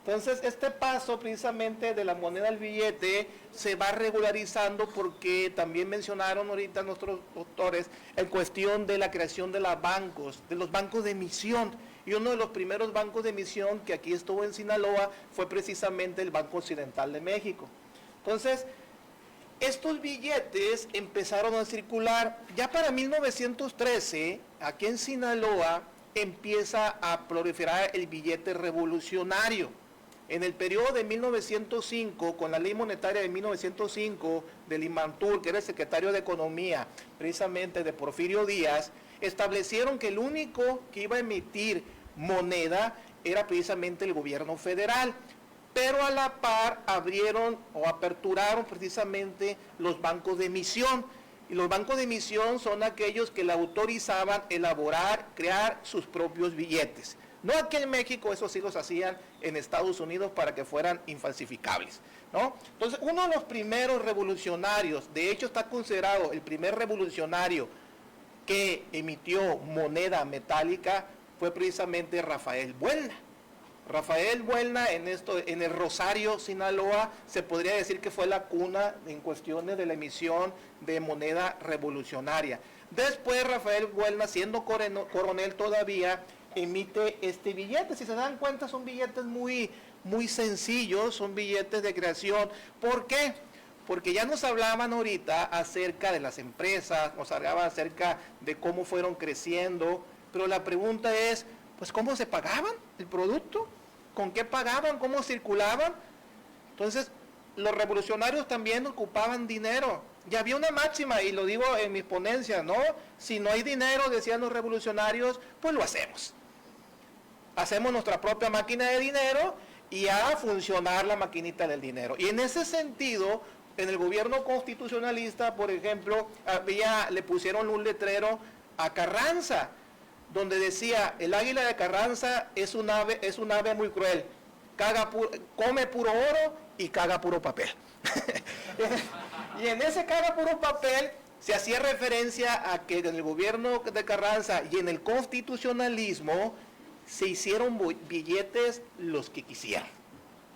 Entonces, este paso precisamente de la moneda al billete se va regularizando porque también mencionaron ahorita nuestros doctores en cuestión de la creación de los bancos de emisión. Y uno de los primeros bancos de emisión que aquí estuvo en Sinaloa fue precisamente el Banco Occidental de México. Entonces, estos billetes empezaron a circular. Ya para 1913, aquí en Sinaloa, empieza a proliferar el billete revolucionario. En el periodo de 1905, con la ley monetaria de 1905 del Imantur, que era el secretario de Economía, precisamente de Porfirio Díaz, establecieron que el único que iba a emitir moneda era precisamente el gobierno federal, pero a la par abrieron o aperturaron precisamente los bancos de emisión. Y los bancos de emisión son aquellos que le autorizaban elaborar, crear sus propios billetes. No aquí en México, esos sí los hacían en Estados Unidos para que fueran infalsificables, ¿no? Entonces, uno de los primeros revolucionarios, de hecho está considerado el primer revolucionario que emitió moneda metálica, fue precisamente Rafael Buelna. Rafael Buelna en el Rosario, Sinaloa, se podría decir que fue la cuna en cuestiones de la emisión de moneda revolucionaria. Después Rafael Buelna, siendo coronel todavía, emite este billete. Si se dan cuenta, son billetes muy sencillos, son billetes de creación. ¿Por qué? Porque ya nos hablaban ahorita acerca de las empresas, nos hablaban acerca de cómo fueron creciendo, pero la pregunta es, pues, ¿cómo se pagaban el producto? ¿Con qué pagaban? ¿Cómo circulaban? Entonces, los revolucionarios también ocupaban dinero. Y había una máxima, y lo digo en mis ponencias, ¿no? Si no hay dinero, decían los revolucionarios, pues lo hacemos. Hacemos nuestra propia máquina de dinero y a funcionar la maquinita del dinero. Y en ese sentido, en el gobierno constitucionalista, por ejemplo, le pusieron un letrero a Carranza, donde decía, el águila de Carranza es un ave muy cruel, come puro oro y caga puro papel. Y en ese caga puro papel se hacía referencia a que en el gobierno de Carranza y en el constitucionalismo se hicieron billetes los que quisieran,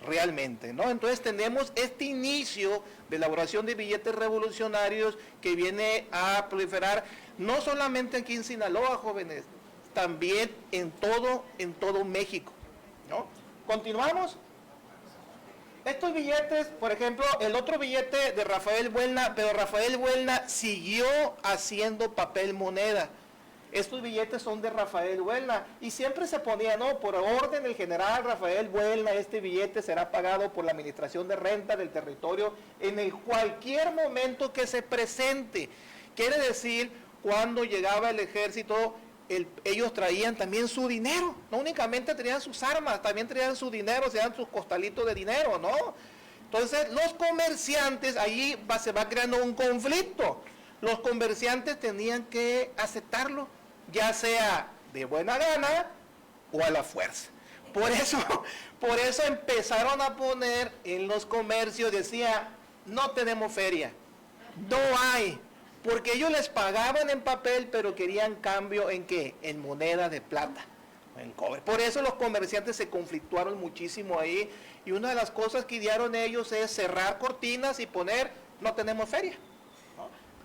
realmente, ¿no? Entonces tenemos este inicio de elaboración de billetes revolucionarios que viene a proliferar, no solamente aquí en Sinaloa, jóvenes, también en todo México, ¿no? Continuamos. Estos billetes, por ejemplo, el otro billete de Rafael Buelna, pero Rafael Buelna siguió haciendo papel moneda. Estos billetes son de Rafael Buelna y siempre se ponía, no, por orden del general Rafael Buelna, este billete será pagado por la Administración de Renta del Territorio en el cualquier momento que se presente. Quiere decir, cuando llegaba el ejército, ellos traían también su dinero, no únicamente traían sus armas, también traían su dinero, se dan sus costalitos de dinero, ¿no? Entonces, los comerciantes, ahí se va creando un conflicto. Los comerciantes tenían que aceptarlo, ya sea de buena gana o a la fuerza. Por eso empezaron a poner en los comercios, decía, no tenemos feria, no hay, porque ellos les pagaban en papel, pero querían cambio en ¿qué? En moneda de plata, en cobre. Por eso los comerciantes se conflictuaron muchísimo ahí, y una de las cosas que idearon ellos es cerrar cortinas y poner, no tenemos feria.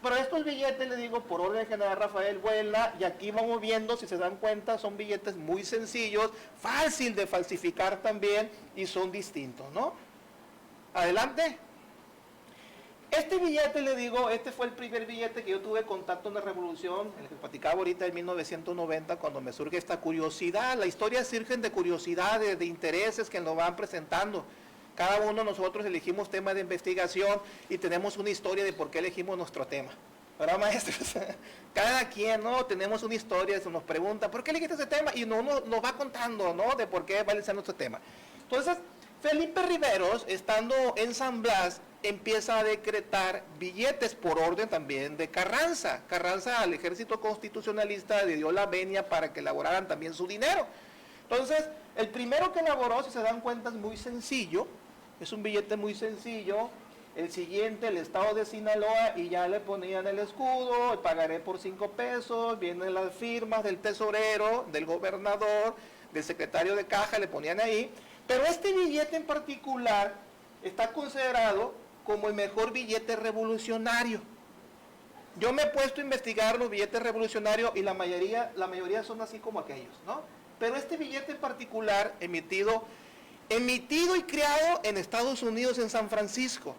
Pero estos billetes, le digo, por orden general Rafael Buelna, y aquí vamos viendo, si se dan cuenta, son billetes muy sencillos, fácil de falsificar también, y son distintos, ¿no? Adelante. Este billete, le digo, este fue el primer billete que yo tuve contacto en la Revolución, el que platicaba ahorita en 1990, cuando me surge esta curiosidad. La historia surgen de curiosidades, de intereses que nos van presentando. Cada uno de nosotros elegimos temas de investigación y tenemos una historia de por qué elegimos nuestro tema. ¿Verdad, maestros? Cada quien, ¿no? Tenemos una historia, se nos pregunta, ¿por qué elegiste ese tema? Y uno nos va contando, ¿no? De por qué va a ser nuestro tema. Entonces, Felipe Riveros, estando en San Blas, empieza a decretar billetes por orden también de Carranza. Carranza al ejército constitucionalista le dio la venia para que elaboraran también su dinero. Entonces, el primero que elaboró, si se dan cuenta, es muy sencillo. Es un billete muy sencillo. El siguiente, el estado de Sinaloa, y ya le ponían el escudo, el pagaré por 5 pesos, vienen las firmas del tesorero, del gobernador, del secretario de caja, le ponían ahí. Pero este billete en particular está considerado como el mejor billete revolucionario. Yo me he puesto a investigar los billetes revolucionarios y la mayoría son así como aquellos, ¿no? Pero este billete en particular, emitido y creado en Estados Unidos, en San Francisco,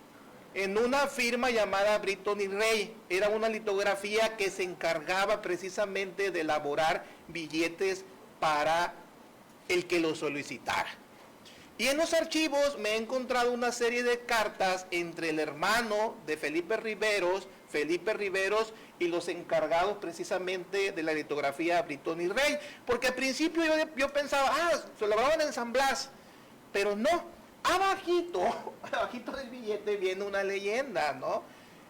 en una firma llamada Britton y Ray. Era una litografía que se encargaba precisamente de elaborar billetes para el que lo solicitara. Y en los archivos me he encontrado una serie de cartas entre el hermano de Felipe Riveros y los encargados precisamente de la litografía Britton y Ray. Porque al principio yo pensaba, se elaboraban en San Blas, pero no. Abajito del billete viene una leyenda, ¿no?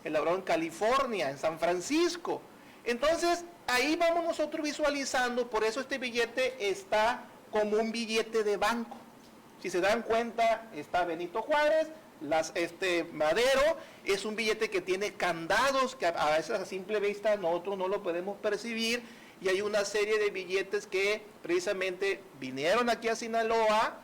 Elaborado en California, en San Francisco. Entonces, ahí vamos nosotros visualizando, por eso este billete está como un billete de banco. Si se dan cuenta, está Benito Juárez, Madero, es un billete que tiene candados que a veces a simple vista nosotros no lo podemos percibir, y hay una serie de billetes que precisamente vinieron aquí a Sinaloa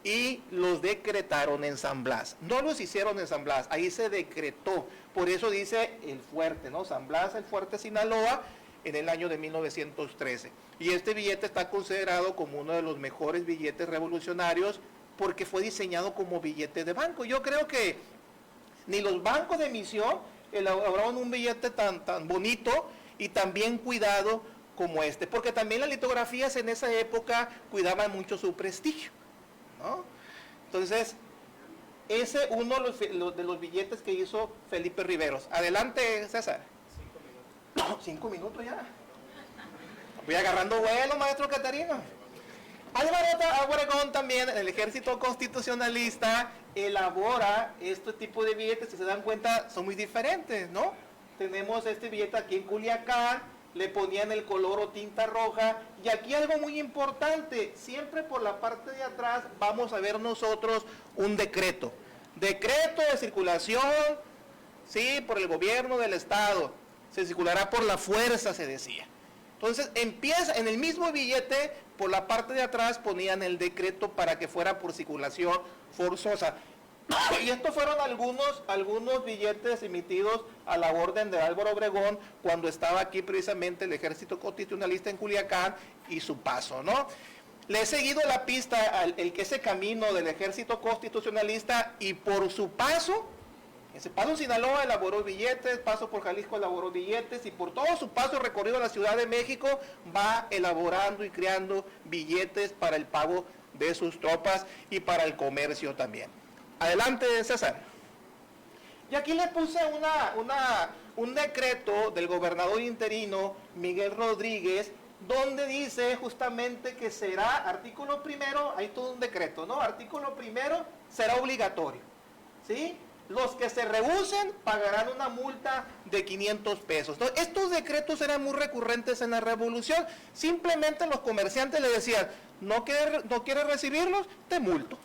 y los decretaron en San Blas. No los hicieron en San Blas, ahí se decretó. Por eso dice el fuerte, ¿no? San Blas, el fuerte Sinaloa, en el año de 1913. Y este billete está considerado como uno de los mejores billetes revolucionarios porque fue diseñado como billete de banco. Yo creo que ni los bancos de emisión elaboraron un billete tan bonito y tan bien cuidado como este, porque también las litografías en esa época cuidaban mucho su prestigio, ¿no? Entonces, ese uno de los billetes que hizo Felipe Riveros. Adelante, César. 5 minutos ya. Voy agarrando vuelo, maestro Catarino. Álvaro Obregón también, el ejército constitucionalista, elabora este tipo de billetes. Si se dan cuenta, son muy diferentes, ¿no? Tenemos este billete aquí en Culiacán, le ponían el color o tinta roja. Y aquí algo muy importante, siempre por la parte de atrás vamos a ver nosotros un decreto. Decreto de circulación, sí, por el gobierno del estado. Se circulará por la fuerza, se decía. Entonces, empieza, en el mismo billete, por la parte de atrás ponían el decreto para que fuera por circulación forzosa. Y estos fueron algunos billetes emitidos a la orden de Álvaro Obregón cuando estaba aquí precisamente el ejército constitucionalista en Culiacán y su paso, ¿no? Le he seguido la pista al el que ese camino del ejército constitucionalista y por su paso, ese paso en Sinaloa elaboró billetes, paso por Jalisco elaboró billetes y por todo su paso recorrido a la Ciudad de México va elaborando y creando billetes para el pago de sus tropas y para el comercio también. Adelante, César. Y aquí le puse un decreto del gobernador interino Miguel Rodríguez, donde dice justamente que será, artículo primero, hay todo un decreto, ¿no? Artículo primero, será obligatorio, ¿sí? Los que se rehúsen pagarán una multa de 500 pesos. Entonces, estos decretos eran muy recurrentes en la revolución. Simplemente los comerciantes le decían, no quieres recibirlos, te multo.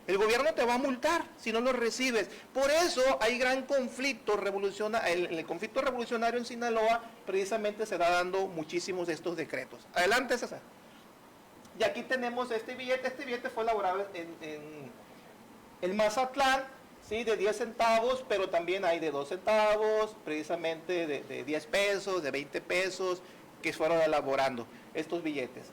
El gobierno te va a multar si no los recibes. Por eso hay gran conflicto revolucionario. El conflicto revolucionario en Sinaloa precisamente se da dando muchísimos de estos decretos. Adelante, César. Y aquí tenemos este billete. Este billete fue elaborado en Mazatlán, ¿sí? De 10 centavos, pero también hay de 2 centavos, precisamente de 10 pesos, de 20 pesos, que fueron elaborando estos billetes.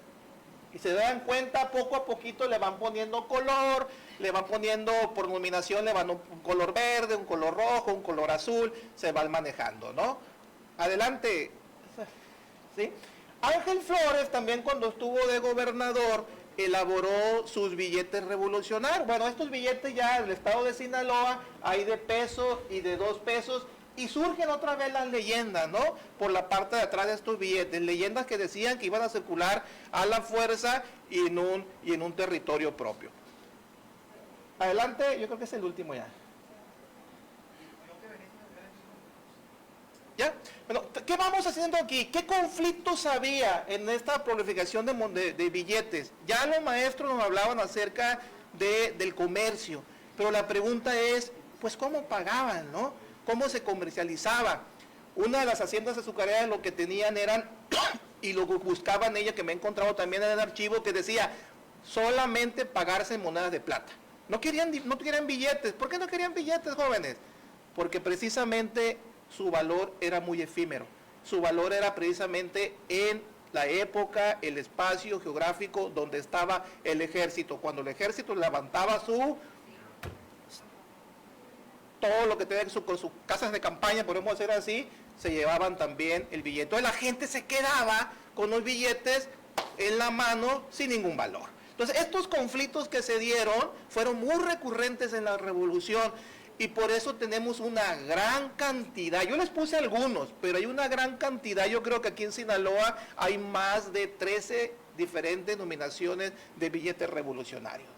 Y se dan cuenta, poco a poquito le van poniendo color, le van poniendo por nominación, le van un color verde, un color rojo, un color azul, se van manejando, ¿no? Adelante. ¿Sí? Ángel Flores también cuando estuvo de gobernador elaboró sus billetes revolucionarios. Bueno, estos billetes ya en el estado de Sinaloa hay de peso y de 2 pesos. Y surgen otra vez las leyendas, ¿no? Por la parte de atrás de estos billetes, leyendas que decían que iban a circular a la fuerza y en un territorio propio. Adelante, yo creo que es el último ya. ¿Ya? Bueno, ¿qué vamos haciendo aquí? ¿Qué conflictos había en esta prolificación de billetes? Ya los maestros nos hablaban acerca del comercio, pero la pregunta es, pues, ¿cómo pagaban, no? ¿Cómo se comercializaba? Una de las haciendas azucareras lo que tenían eran, y lo buscaban ella, que me he encontrado también en el archivo, que decía, solamente pagarse en monedas de plata. No querían billetes. ¿Por qué no querían billetes, jóvenes? Porque precisamente su valor era muy efímero. Su valor era precisamente en la época, el espacio geográfico donde estaba el ejército. Cuando el ejército levantaba todo lo que tenía con sus casas de campaña, podemos hacer así, se llevaban también el billete. Entonces la gente se quedaba con los billetes en la mano sin ningún valor. Entonces estos conflictos que se dieron fueron muy recurrentes en la revolución y por eso tenemos una gran cantidad. Yo les puse algunos, pero hay una gran cantidad. Yo creo que aquí en Sinaloa hay más de 13 diferentes denominaciones de billetes revolucionarios.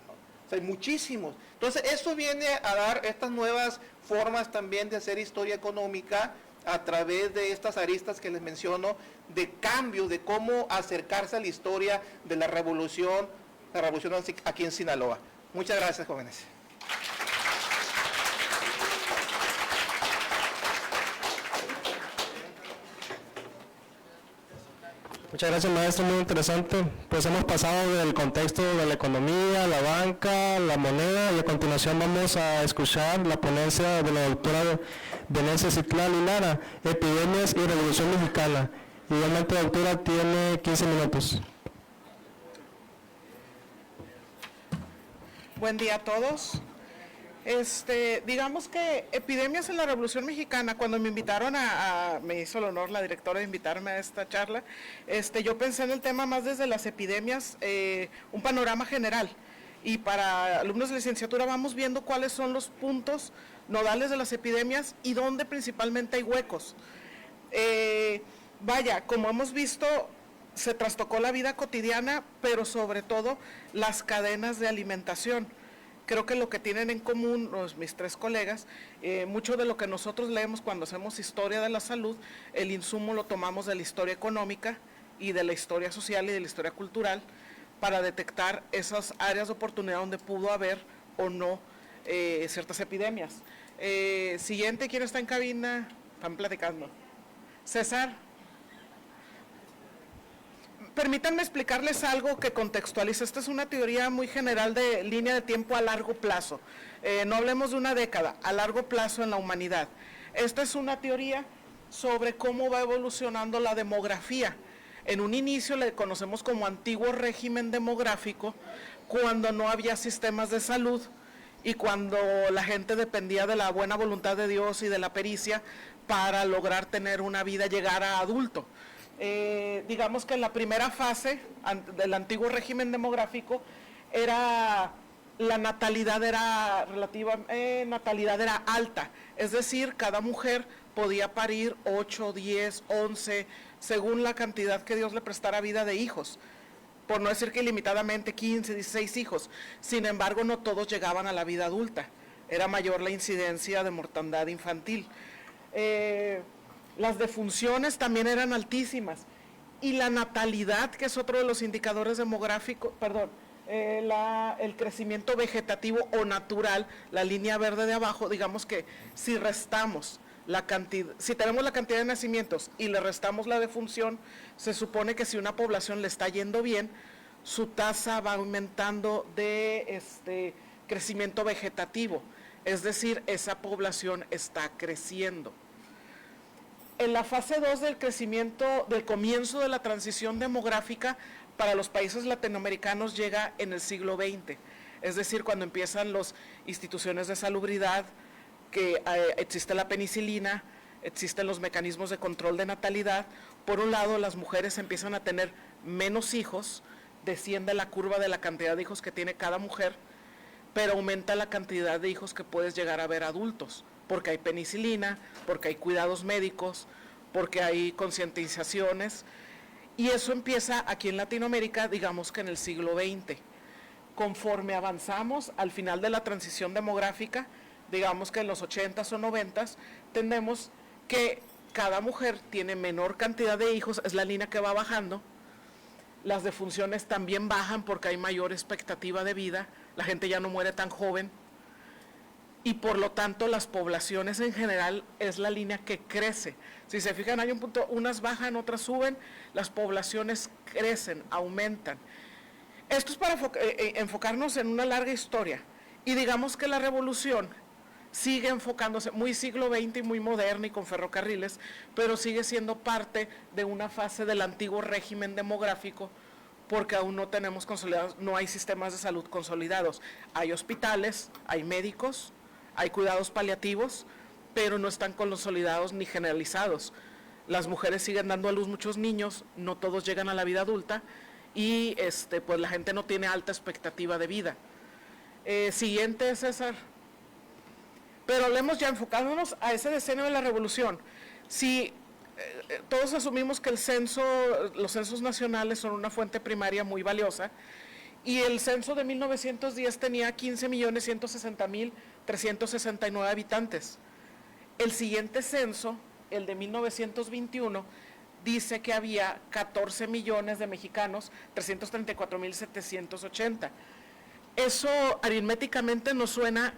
Hay muchísimos. Entonces, eso viene a dar estas nuevas formas también de hacer historia económica a través de estas aristas que les menciono, de cambio, de cómo acercarse a la historia de la revolución aquí en Sinaloa. Muchas gracias, jóvenes. Muchas gracias, maestro, muy interesante. Pues hemos pasado del contexto de la economía, la banca, la moneda y a continuación vamos a escuchar la ponencia de la doctora Venecia Citlali Lara, Epidemias y Revolución Mexicana. Igualmente, la doctora tiene 15 minutos. Buen día a todos. Digamos que epidemias en la Revolución Mexicana, cuando me invitaron me hizo el honor la directora de invitarme a esta charla, yo pensé en el tema más desde las epidemias, un panorama general. Y para alumnos de licenciatura vamos viendo cuáles son los puntos nodales de las epidemias y dónde principalmente hay huecos. Como hemos visto, se trastocó la vida cotidiana, pero sobre todo las cadenas de alimentación. Creo que lo que tienen en común mis 3 colegas, mucho de lo que nosotros leemos cuando hacemos historia de la salud, el insumo lo tomamos de la historia económica y de la historia social y de la historia cultural para detectar esas áreas de oportunidad donde pudo haber o no ciertas epidemias. Siguiente, ¿quién está en cabina? Están platicando. César. Permítanme explicarles algo que contextualiza. Esta es una teoría muy general de línea de tiempo a largo plazo. No hablemos de una década, a largo plazo en la humanidad. Esta es una teoría sobre cómo va evolucionando la demografía. En un inicio le conocemos como antiguo régimen demográfico, cuando no había sistemas de salud y cuando la gente dependía de la buena voluntad de Dios y de la pericia para lograr tener una vida, llegar a adulto. Digamos que en la primera fase del antiguo régimen demográfico la natalidad era natalidad era alta, es decir, cada mujer podía parir 8, 10, 11, según la cantidad que Dios le prestara vida de hijos, por no decir que ilimitadamente 15, 16 hijos. Sin embargo, no todos llegaban a la vida adulta, era mayor la incidencia de mortandad infantil. Las defunciones también eran altísimas, y la natalidad, que es otro de los indicadores demográficos, el crecimiento vegetativo o natural, la línea verde de abajo, digamos que si restamos si tenemos la cantidad de nacimientos y le restamos la defunción, se supone que si una población le está yendo bien, su tasa va aumentando de crecimiento vegetativo, es decir, esa población está creciendo. En la fase 2 del crecimiento, del comienzo de la transición demográfica, para los países latinoamericanos llega en el siglo XX, es decir, cuando empiezan las instituciones de salubridad, que existe la penicilina, existen los mecanismos de control de natalidad. Por un lado, las mujeres empiezan a tener menos hijos, desciende la curva de la cantidad de hijos que tiene cada mujer, pero aumenta la cantidad de hijos que puedes llegar a ver adultos, porque hay penicilina, porque hay cuidados médicos, porque hay concientizaciones, y eso empieza aquí en Latinoamérica, digamos que en el siglo XX. Conforme avanzamos al final de la transición demográfica, digamos que en los 80s o 90s, tenemos que cada mujer tiene menor cantidad de hijos, es la línea que va bajando, las defunciones también bajan porque hay mayor expectativa de vida, la gente ya no muere tan joven, y por lo tanto las poblaciones en general es la línea que crece. Si se fijan, hay un punto, unas bajan, otras suben, las poblaciones crecen, aumentan. Esto es para enfocarnos en una larga historia, y digamos que la revolución sigue enfocándose, muy siglo XX y muy moderna y con ferrocarriles, pero sigue siendo parte de una fase del antiguo régimen demográfico, porque aún no tenemos consolidados, no hay sistemas de salud consolidados. Hay hospitales, hay médicos, hay cuidados paliativos, pero no están consolidados ni generalizados. Las mujeres siguen dando a luz muchos niños, no todos llegan a la vida adulta, y pues la gente no tiene alta expectativa de vida. Siguiente, César. Pero hablemos ya, enfocándonos a ese decenio de la revolución. Si todos asumimos que los censos nacionales son una fuente primaria muy valiosa, y el censo de 1910 tenía 15.160.369 habitantes. El siguiente censo, el de 1921, dice que había 14 millones de mexicanos, 334.780. Eso aritméticamente nos suena,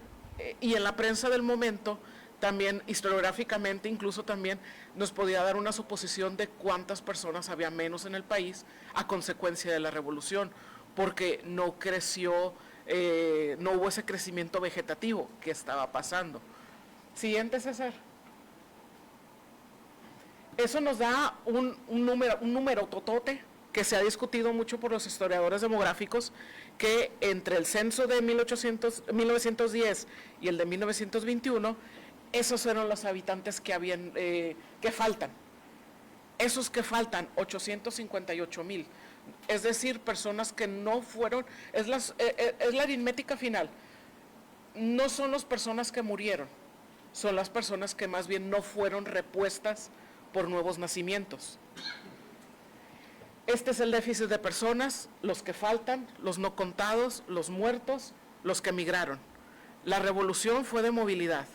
y en la prensa del momento, también historiográficamente, incluso también nos podía dar una suposición de cuántas personas había menos en el país a consecuencia de la revolución, porque no creció, no hubo ese crecimiento vegetativo que estaba pasando. Siguiente, César. Eso nos da un número totote que se ha discutido mucho por los historiadores demográficos, que entre el censo de 1910 y el de 1921, esos eran los habitantes que habían, que faltan. Esos que faltan, 858,000. Es decir, personas que no fueron, es la aritmética final. No son las personas que murieron, son las personas que más bien no fueron repuestas por nuevos nacimientos. Este es el déficit de personas, los que faltan, los no contados, los muertos, los que emigraron. La revolución fue de movilidad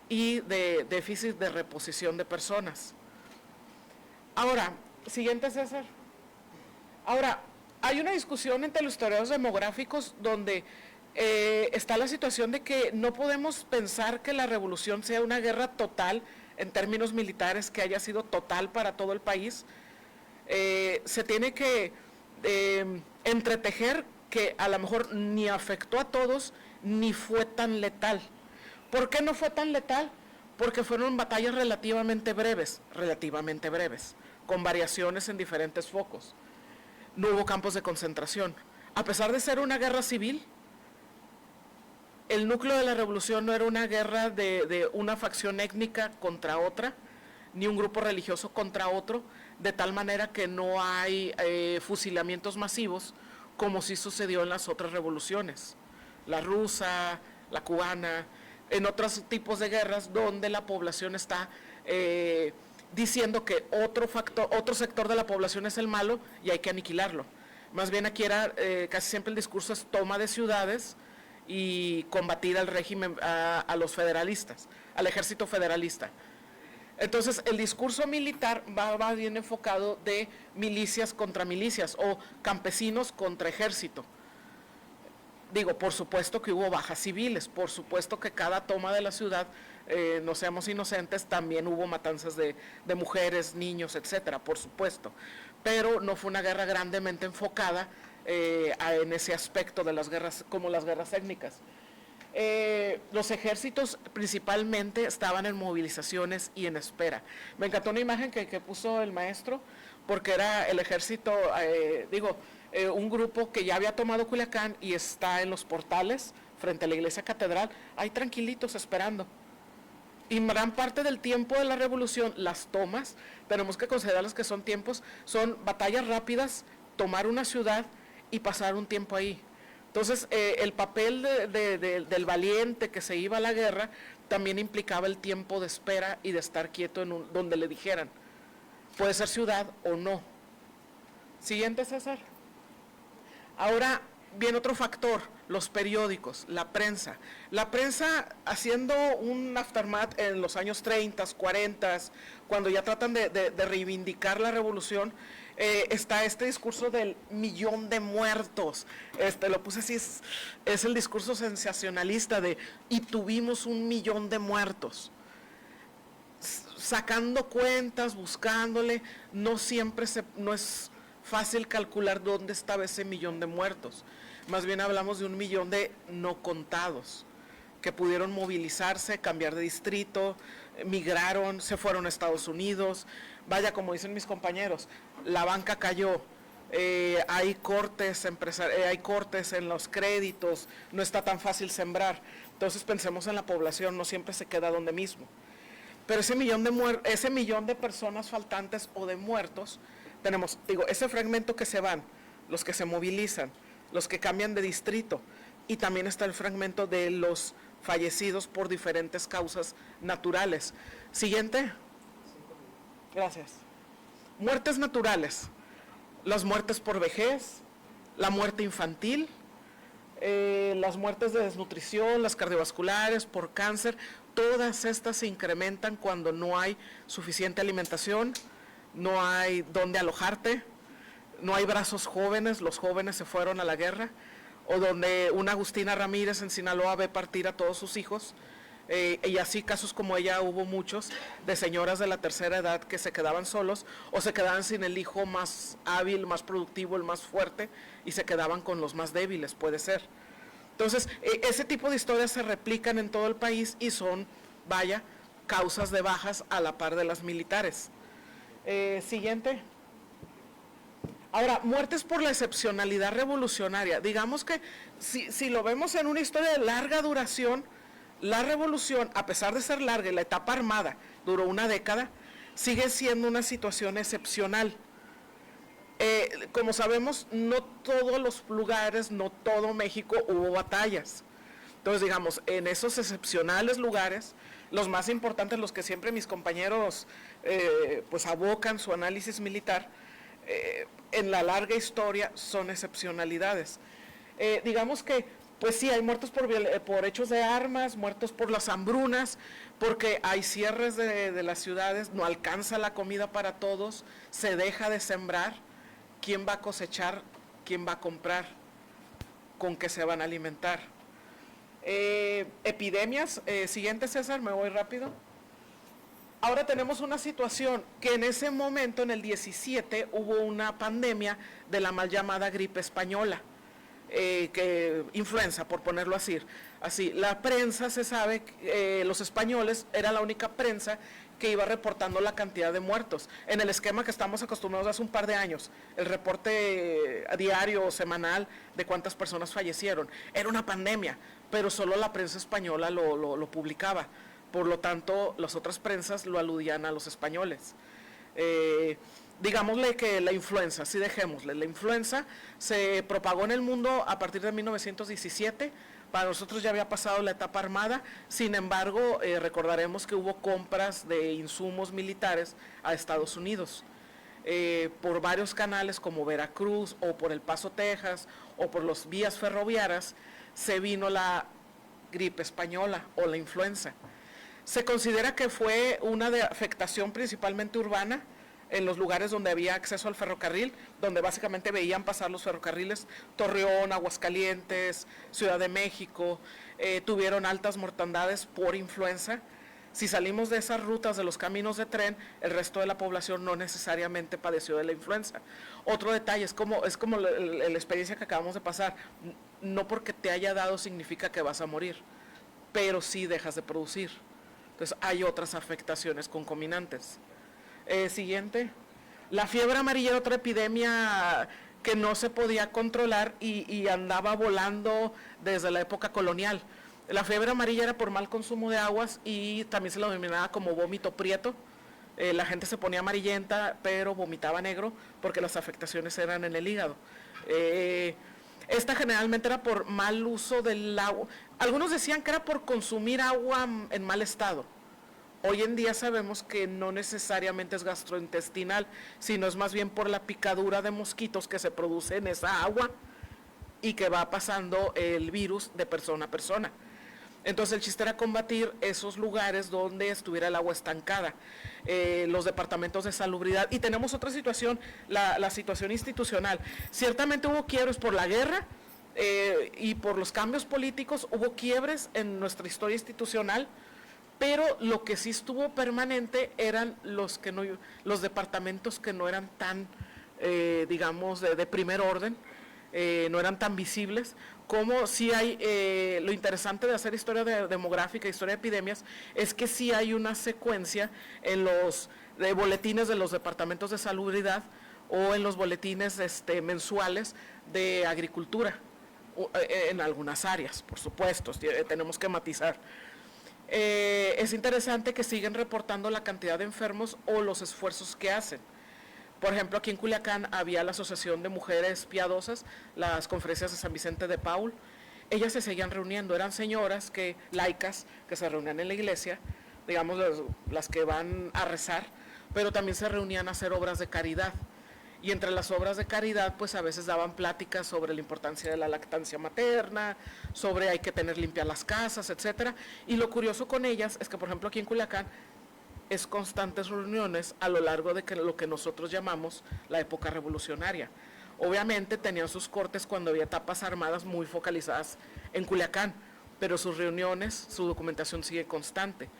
y de déficit de reposición de personas. Ahora, siguiente, César. Ahora, hay una discusión entre los historiadores demográficos donde está la situación de que no podemos pensar que la revolución sea una guerra total en términos militares, que haya sido total para todo el país. Se tiene que entretejer que a lo mejor ni afectó a todos, ni fue tan letal. ¿Por qué no fue tan letal? Porque fueron batallas relativamente breves, con variaciones en diferentes focos. No hubo campos de concentración. A pesar de ser una guerra civil, el núcleo de la revolución no era una guerra de una facción étnica contra otra, ni un grupo religioso contra otro, de tal manera que no hay fusilamientos masivos, como sí sucedió en las otras revoluciones, la rusa, la cubana, en otros tipos de guerras donde la población está diciendo que otro sector de la población es el malo y hay que aniquilarlo. Más bien aquí era, casi siempre el discurso es toma de ciudades y combatir al régimen, a los federalistas, al ejército federalista. Entonces, el discurso militar va bien enfocado de milicias contra milicias o campesinos contra ejército. Digo, por supuesto que hubo bajas civiles, por supuesto que cada toma de la ciudad, no seamos inocentes, también hubo matanzas de mujeres, niños, etcétera, por supuesto. Pero no fue una guerra grandemente enfocada en ese aspecto de las guerras, como las guerras étnicas. Los ejércitos principalmente estaban en movilizaciones y en espera. Me encantó una imagen que puso el maestro, porque era el ejército, un grupo que ya había tomado Culiacán y está en los portales frente a la iglesia catedral, ahí tranquilitos esperando. Y gran parte del tiempo de la revolución, las tomas, tenemos que considerarlas que son tiempos, son batallas rápidas, tomar una ciudad y pasar un tiempo ahí. Entonces, el papel del valiente que se iba a la guerra también implicaba el tiempo de espera y de estar quieto donde le dijeran. Puede ser ciudad o no. Siguiente, César. Ahora viene otro factor, los periódicos, la prensa. La prensa haciendo un aftermath en los años 30, 40, cuando ya tratan de reivindicar la revolución, está este discurso del 1.000.000 de muertos. Lo puse así, es el discurso sensacionalista de y tuvimos 1.000.000 de muertos. Sacando cuentas, buscándole, no siempre no es fácil calcular dónde estaba ese 1.000.000 de muertos. Más bien hablamos de 1.000.000 de no contados, que pudieron movilizarse, cambiar de distrito, migraron, se fueron a Estados Unidos. Vaya, como dicen mis compañeros, la banca cayó, hay cortes en los créditos, no está tan fácil sembrar. Entonces pensemos en la población, no siempre se queda donde mismo. Pero ese 1.000.000 de personas faltantes o de muertos, tenemos, ese fragmento que se van, los que se movilizan, los que cambian de distrito, y también está el fragmento de los fallecidos por diferentes causas naturales. Siguiente. Gracias. Muertes naturales. Las muertes por vejez, la muerte infantil, las muertes de desnutrición, las cardiovasculares, por cáncer, todas estas se incrementan cuando no hay suficiente alimentación, no hay dónde alojarte, no hay brazos jóvenes, los jóvenes se fueron a la guerra, o donde una Agustina Ramírez en Sinaloa ve partir a todos sus hijos, y así casos como ella hubo muchos, de señoras de la tercera edad que se quedaban solos, o se quedaban sin el hijo más hábil, más productivo, el más fuerte, y se quedaban con los más débiles, puede ser. Entonces, ese tipo de historias se replican en todo el país y son, vaya, causas de bajas a la par de las militares. Siguiente. Ahora, muertes por la excepcionalidad revolucionaria. Digamos que si lo vemos en una historia de larga duración, la revolución, a pesar de ser larga y la etapa armada duró una década, sigue siendo una situación excepcional. Como sabemos, no todos los lugares, no todo México hubo batallas. Entonces, digamos, en esos excepcionales lugares, los más importantes, los que siempre mis compañeros pues abocan su análisis militar, en la larga historia son excepcionalidades. Digamos que, pues sí, hay muertos por hechos de armas, muertos por las hambrunas, porque hay cierres de las ciudades, no alcanza la comida para todos, se deja de sembrar. ¿Quién va a cosechar? ¿Quién va a comprar? ¿Con qué se van a alimentar? Epidemias. Siguiente, César, me voy rápido. Ahora tenemos una situación que en ese momento, en el 17, hubo una pandemia de la mal llamada gripe española, influenza, por ponerlo así. La prensa, se sabe, los españoles era la única prensa que iba reportando la cantidad de muertos. En el esquema que estamos acostumbrados hace un par de años, el reporte diario o semanal de cuántas personas fallecieron. Era una pandemia, pero solo la prensa española lo publicaba. Por lo tanto, las otras prensas lo aludían a los españoles. Digámosle que la influenza, sí dejémosle, la influenza se propagó en el mundo a partir de 1917, para nosotros ya había pasado la etapa armada, sin embargo, recordaremos que hubo compras de insumos militares a Estados Unidos, por varios canales como Veracruz o por El Paso, Texas, o por las vías ferroviarias, se vino la gripe española o la influenza. Se considera que fue una de afectación principalmente urbana, en los lugares donde había acceso al ferrocarril, donde básicamente veían pasar los ferrocarriles, Torreón, Aguascalientes, Ciudad de México, tuvieron altas mortandades por influenza. Si salimos de esas rutas de los caminos de tren, el resto de la población no necesariamente padeció de la influenza. Otro detalle, es como la experiencia que acabamos de pasar, no porque te haya dado significa que vas a morir, pero sí dejas de producir. Entonces hay otras afectaciones concomitantes. Siguiente. La fiebre amarilla era otra epidemia que no se podía controlar y andaba volando desde la época colonial. La fiebre amarilla era por mal consumo de aguas y también se la denominaba como vómito prieto. La gente se ponía amarillenta, pero vomitaba negro porque las afectaciones eran en el hígado. Esta generalmente era por mal uso del agua. Algunos decían que era por consumir agua en mal estado. Hoy en día sabemos que no necesariamente es gastrointestinal, sino es más bien por la picadura de mosquitos que se produce en esa agua y que va pasando el virus de persona a persona. Entonces el chiste era combatir esos lugares donde estuviera el agua estancada, los departamentos de salubridad. Y tenemos otra situación, la situación institucional. Ciertamente hubo quiebres por la guerra y por los cambios políticos, hubo quiebres en nuestra historia institucional, pero lo que sí estuvo permanente eran los departamentos que no eran tan, digamos, de primer orden, no eran tan visibles, como sí hay, lo interesante de hacer historia demográfica, historia de epidemias, es que sí hay una secuencia en los boletines de los departamentos de salubridad o en los boletines mensuales de agricultura, en algunas áreas, por supuesto, tenemos que matizar. Es interesante que siguen reportando la cantidad de enfermos o los esfuerzos que hacen. Por ejemplo, aquí en Culiacán había la Asociación de Mujeres Piadosas, las conferencias de San Vicente de Paul. Ellas se seguían reuniendo, eran señoras laicas que se reunían en la iglesia, digamos las que van a rezar, pero también se reunían a hacer obras de caridad. Y entre las obras de caridad, pues a veces daban pláticas sobre la importancia de la lactancia materna, sobre hay que tener limpias las casas, etcétera. Y lo curioso con ellas es que, por ejemplo, aquí en Culiacán, es constantes reuniones a lo largo de lo que nosotros llamamos la época revolucionaria. Obviamente tenían sus cortes cuando había etapas armadas muy focalizadas en Culiacán, pero sus reuniones, su documentación sigue constante.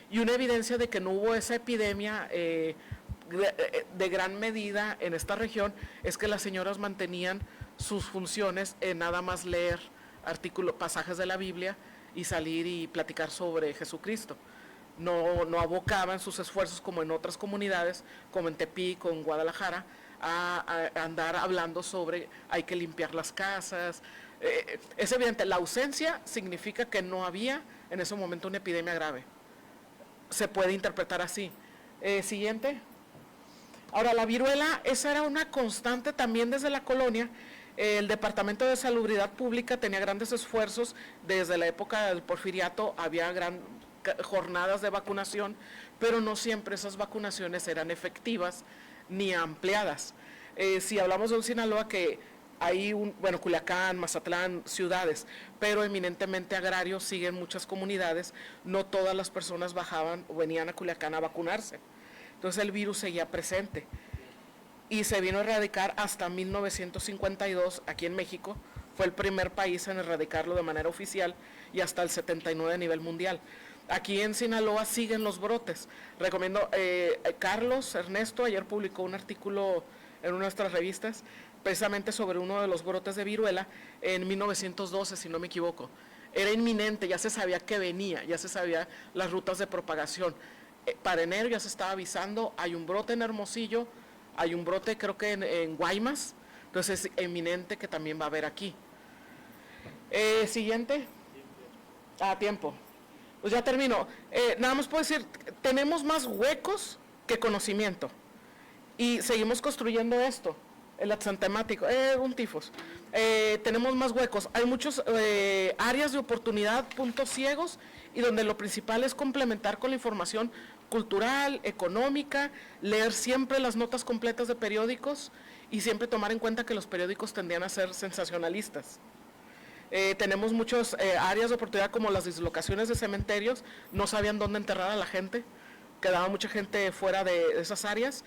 Y una evidencia de que no hubo esa epidemia de gran medida en esta región es que las señoras mantenían sus funciones en nada más leer pasajes de la Biblia y salir y platicar sobre Jesucristo. No abocaban sus esfuerzos como en otras comunidades, como en Tepic o en Guadalajara, a andar hablando sobre hay que limpiar las casas. Es evidente, la ausencia significa que no había en ese momento una epidemia grave. Se puede interpretar así. Siguiente. Ahora, la viruela, esa era una constante también desde la colonia. El Departamento de Salubridad Pública tenía grandes esfuerzos. Desde la época del Porfiriato había jornadas de vacunación, pero no siempre esas vacunaciones eran efectivas ni ampliadas. Si hablamos de un Sinaloa que hay Culiacán, Mazatlán, ciudades, pero eminentemente agrarios, siguen muchas comunidades, no todas las personas bajaban o venían a Culiacán a vacunarse. Entonces el virus seguía presente y se vino a erradicar hasta 1952 aquí en México. Fue el primer país en erradicarlo de manera oficial y hasta el 79 a nivel mundial. Aquí en Sinaloa siguen los brotes. Recomiendo, Carlos Ernesto ayer publicó un artículo en una de nuestras revistas precisamente sobre uno de los brotes de viruela en 1912, si no me equivoco. Era inminente, ya se sabía que venía, ya se sabía las rutas de propagación. para enero ya se estaba avisando, hay un brote en Hermosillo, hay un brote creo que en Guaymas, entonces es eminente que también va a haber aquí. Siguiente. Tiempo. Pues ya termino. Nada más puedo decir, tenemos más huecos que conocimiento. Y seguimos construyendo esto, el exantemático, un tifos. Tenemos más huecos. Hay muchas áreas de oportunidad, puntos ciegos, y donde lo principal es complementar con la información cultural, económica, leer siempre las notas completas de periódicos y siempre tomar en cuenta que los periódicos tendían a ser sensacionalistas. Tenemos muchas áreas de oportunidad como las dislocaciones de cementerios, no sabían dónde enterrar a la gente, quedaba mucha gente fuera de esas áreas,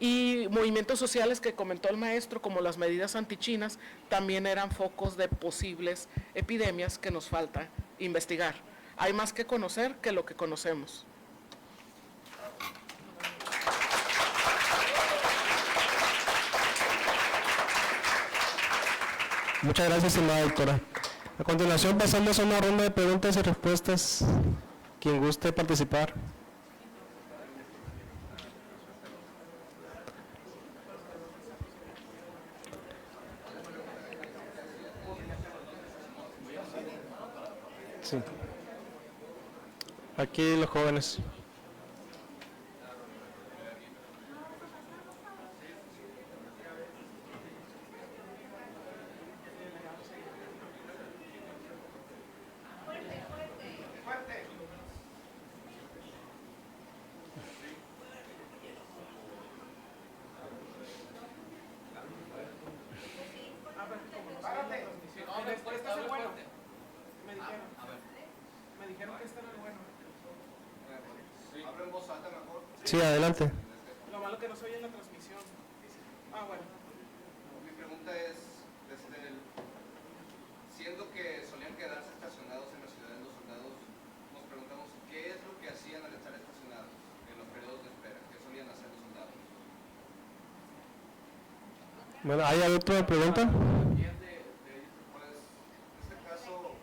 y movimientos sociales que comentó el maestro, como las medidas antichinas, también eran focos de posibles epidemias que nos falta investigar. Hay más que conocer que lo que conocemos. Muchas gracias, estimada doctora. A continuación pasamos a una ronda de preguntas y respuestas. Quien guste participar. Sí. Aquí los jóvenes. Sí, adelante. Lo malo que no se oye en la transmisión. Bueno. Mi pregunta es, siendo que solían quedarse estacionados en la ciudad de los soldados, nos preguntamos qué es lo que hacían al estar estacionados en los periodos de espera, qué solían hacer los soldados. Bueno, ¿hay otra pregunta? Pues, en este caso,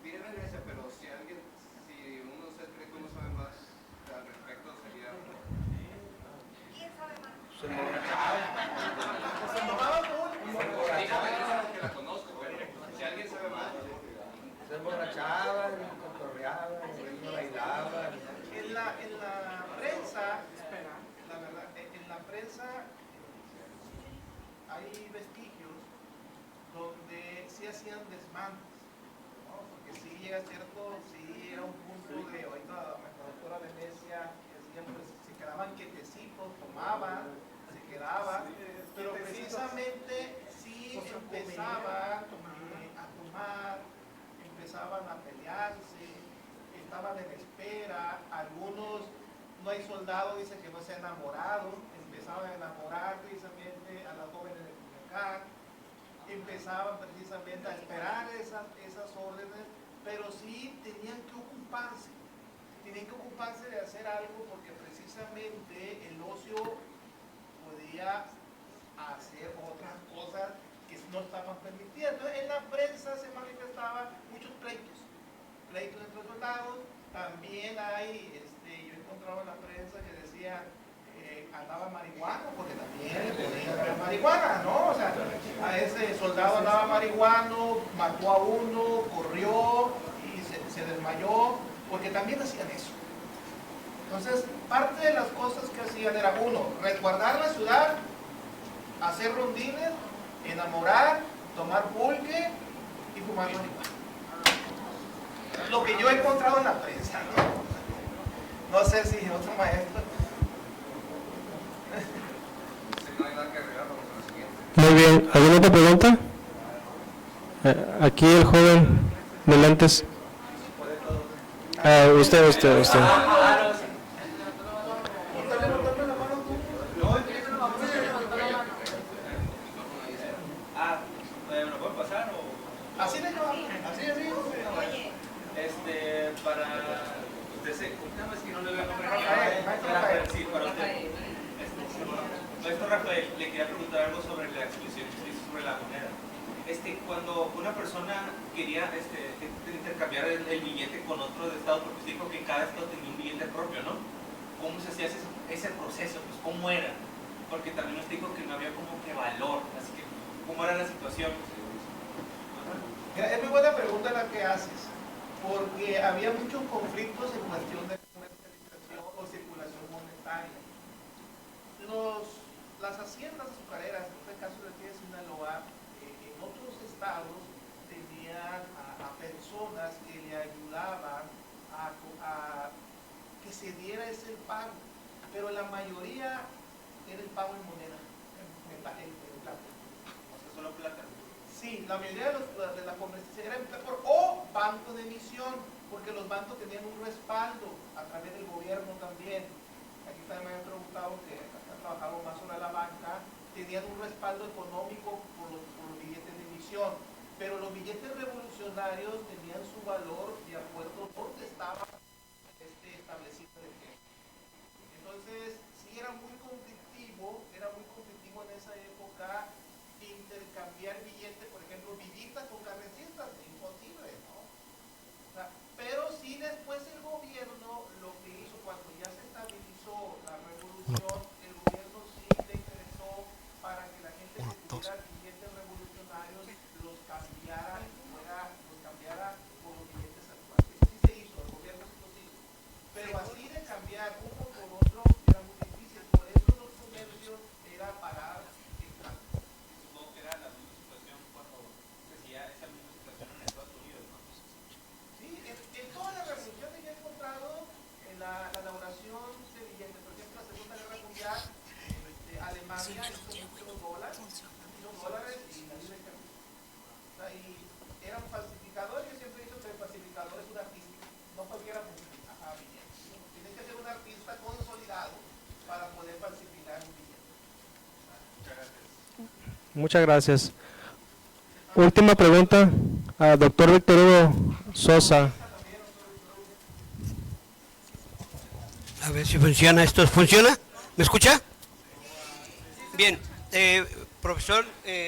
bien regresa, pero si uno de ustedes cree que uno sabe más al respecto, sería... ¿Quién sabe más? Se emborrachaban, que la conozco, pero si alguien sabe más. Se emborrachaban, cotorreaban, bailaban. En la prensa, la verdad, en la prensa hay vestigios donde sí hacían desmantes, ¿no? Porque sí llega cierto, sí era un punto de, ahorita la doctora Venecia, decían, pues se quedaban quietecitos, tomaban, se quedaban, pero precisamente sí empezaban a tomar, empezaban a pelearse, estaban en espera, algunos, no hay soldado, dice que no se ha enamorado, empezaban a enamorar precisamente a las jóvenes de Culiacán, empezaban precisamente a esperar esas órdenes, pero sí tenían que ocuparse de hacer algo porque precisamente el ocio podía hacer otras cosas que no estaban permitidas. Entonces, en la prensa se manifestaban muchos pleitos entre soldados. También hay, yo he encontrado en la prensa que decía andaba marihuano, porque también podía haber marihuana, ¿no? O sea, a ese soldado andaba marihuano, mató a uno, corrió y se desmayó, porque también hacían eso. Entonces, parte de las cosas que hacían era, uno, resguardar la ciudad, hacer rondines, enamorar, tomar pulque y fumar marihuana. Lo que yo he encontrado en la prensa, ¿no? No sé si otro maestro. Si no hay nada que agregar, vamos a la siguiente. Muy bien, ¿alguna otra pregunta? Aquí el joven de lentes. Usted. ¿Me pueden pasar o...? Así de así. Para usted, nada más que no le veo el nombre. Rafael. Sí, para usted. Maestro Rafael, le quería preguntar algo sobre la exposición que usted hizo sobre la moneda. Cuando una persona quería intercambiar el billete con otro estado, porque usted dijo que cada estado tenía un billete propio, ¿no? ¿Cómo se hacía ese proceso? Pues, ¿cómo era? Porque también usted dijo que no había como que valor, así que, ¿cómo era la situación? Mira, es muy buena pregunta la que haces, porque había muchos conflictos en cuestión de comercialización o circulación monetaria. Las haciendas azucareras, en este caso de aquí de Sinaloa, en otros estados tenían a personas que le ayudaban a que se diera ese pago, pero la mayoría era el pago en moneda, en plata. O sea, solo plata. Sí, la mayoría de la comercialización era o banco de emisión, porque los bancos tenían un respaldo a través del gobierno también. Aquí está el maestro Gustavo, que ha trabajado más sobre la banca, tenían un respaldo económico por los billetes de emisión, pero los billetes revolucionarios tenían su valor de acuerdo a dónde estaba establecido el ejemplo. Entonces, sí era muy conflictivo en esa época intercambiar billetes, por ejemplo, villitas con carnecistas, imposible, ¿no? O sea, pero sí después el gobierno lo que hizo cuando ya se estabilizó la revolución, el gobierno sí le interesó para que la gente que tuviera billetes revolucionarios los cambiara por los billetes actuales. Eso sí se hizo, el gobierno sí los hizo. Pero así de cambiar uno por otro era muy difícil, por eso los comercios era pagar en blanco. Supongo que era la misma situación cuando se hacía esa misma situación en Estados Unidos, ¿no? Sí, en todas las revoluciones yo he encontrado en la elaboración de billetes. Por ejemplo, la Segunda Guerra Mundial, Alemania hizo muchos dólares y la libra esterlina. O sea, y eran falsificadores. Yo siempre he dicho que el falsificador es un artista, no cualquiera falsifica billetes. Tienes que ser un artista consolidado para poder falsificar un billete. Muchas gracias. Última pregunta al doctor Víctor Hugo Sosa. A ver si funciona esto. ¿Funciona? ¿Me escucha? Bien. Profesor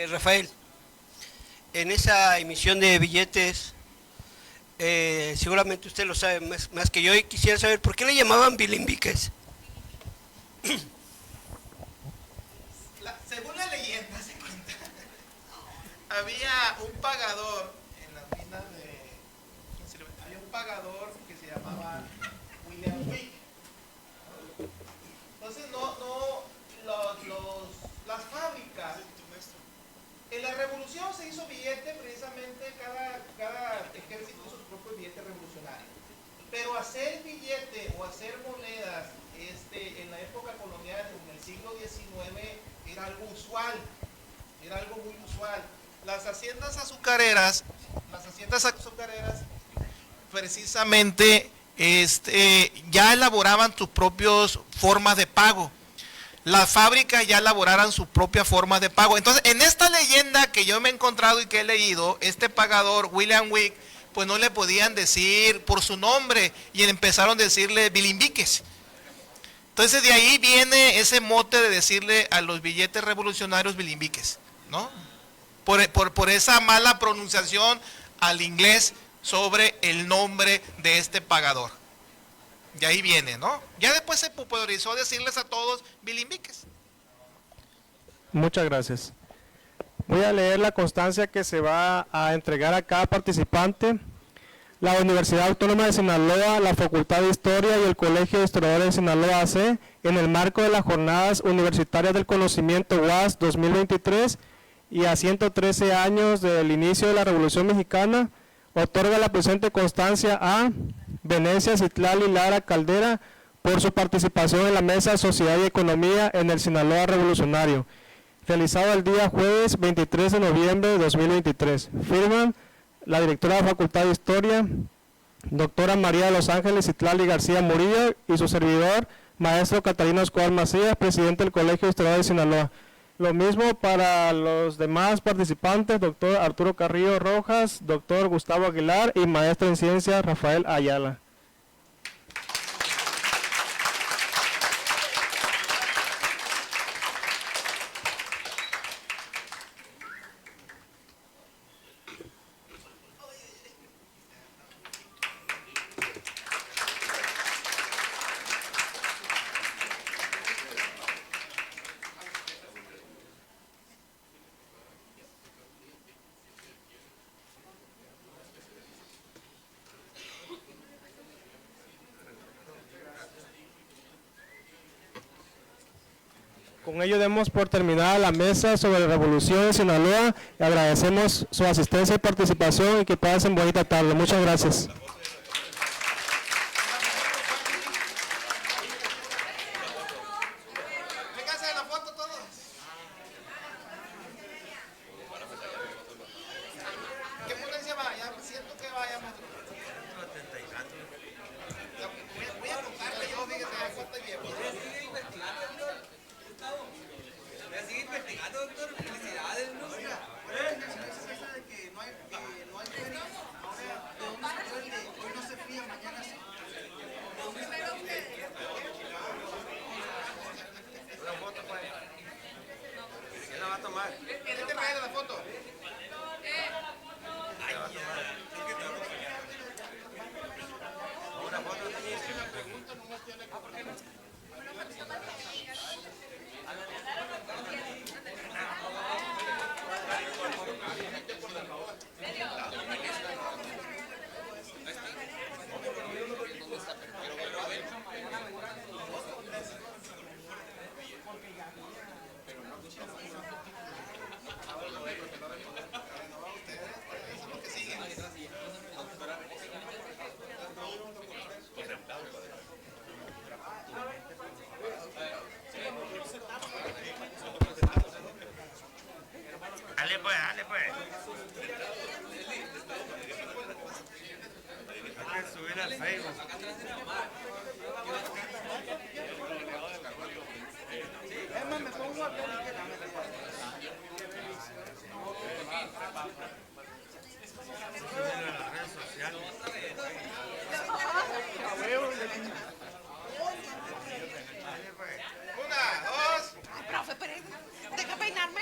Rafael, en esa emisión de billetes, seguramente usted lo sabe más que yo, y quisiera saber por qué le llamaban bilimbiques. Según la leyenda se cuenta, había un pagador en las minas había un pagador que se llamaba William Wick. Entonces las fábricas, en la revolución se hizo billete, precisamente cada ejército hizo su propio billete revolucionario. Pero hacer billete o hacer monedas en la época colonial, en el siglo XIX, era algo usual, era algo muy usual. Las haciendas azucareras precisamente ya elaboraban sus propias formas de pago. Las fábricas ya elaboraran sus propias formas de pago. Entonces, en esta leyenda que yo me he encontrado y que he leído, este pagador, William Wick, pues no le podían decir por su nombre y empezaron a decirle bilimbiques. Entonces, de ahí viene ese mote de decirle a los billetes revolucionarios bilimbiques, ¿no? Por esa mala pronunciación al inglés sobre el nombre de este pagador. De ahí viene, ¿no? Ya después se popularizó decirles a todos bilimbiques. Muchas gracias. Voy a leer la constancia que se va a entregar a cada participante. La Universidad Autónoma de Sinaloa, la Facultad de Historia y el Colegio de Historiadores de Sinaloa AC, en el marco de las Jornadas Universitarias del Conocimiento UAS 2023 y a 113 años del inicio de la Revolución Mexicana, otorga la presente constancia a Venecia Citlali Lara Caldera por su participación en la Mesa Sociedad y Economía en el Sinaloa Revolucionario, realizado el día jueves 23 de noviembre de 2023. Firman la directora de la Facultad de Historia, doctora María de los Ángeles Citlali García Murillo, y su servidor, maestro Catalino Escobar Macías, presidente del Colegio de Historiadores de Sinaloa. Lo mismo para los demás participantes, doctor Arturo Carrillo Rojas, doctor Gustavo Aguilar y maestro en ciencias Rafael Ayala. Con ello demos por terminada la mesa sobre la revolución en Sinaloa y agradecemos su asistencia y participación y que pasen bonita tarde. Muchas gracias. Dale pues, dale pues. Hay que subir al Facebook. Subir a las redes sociales. Ay, profe, pero deja peinarme.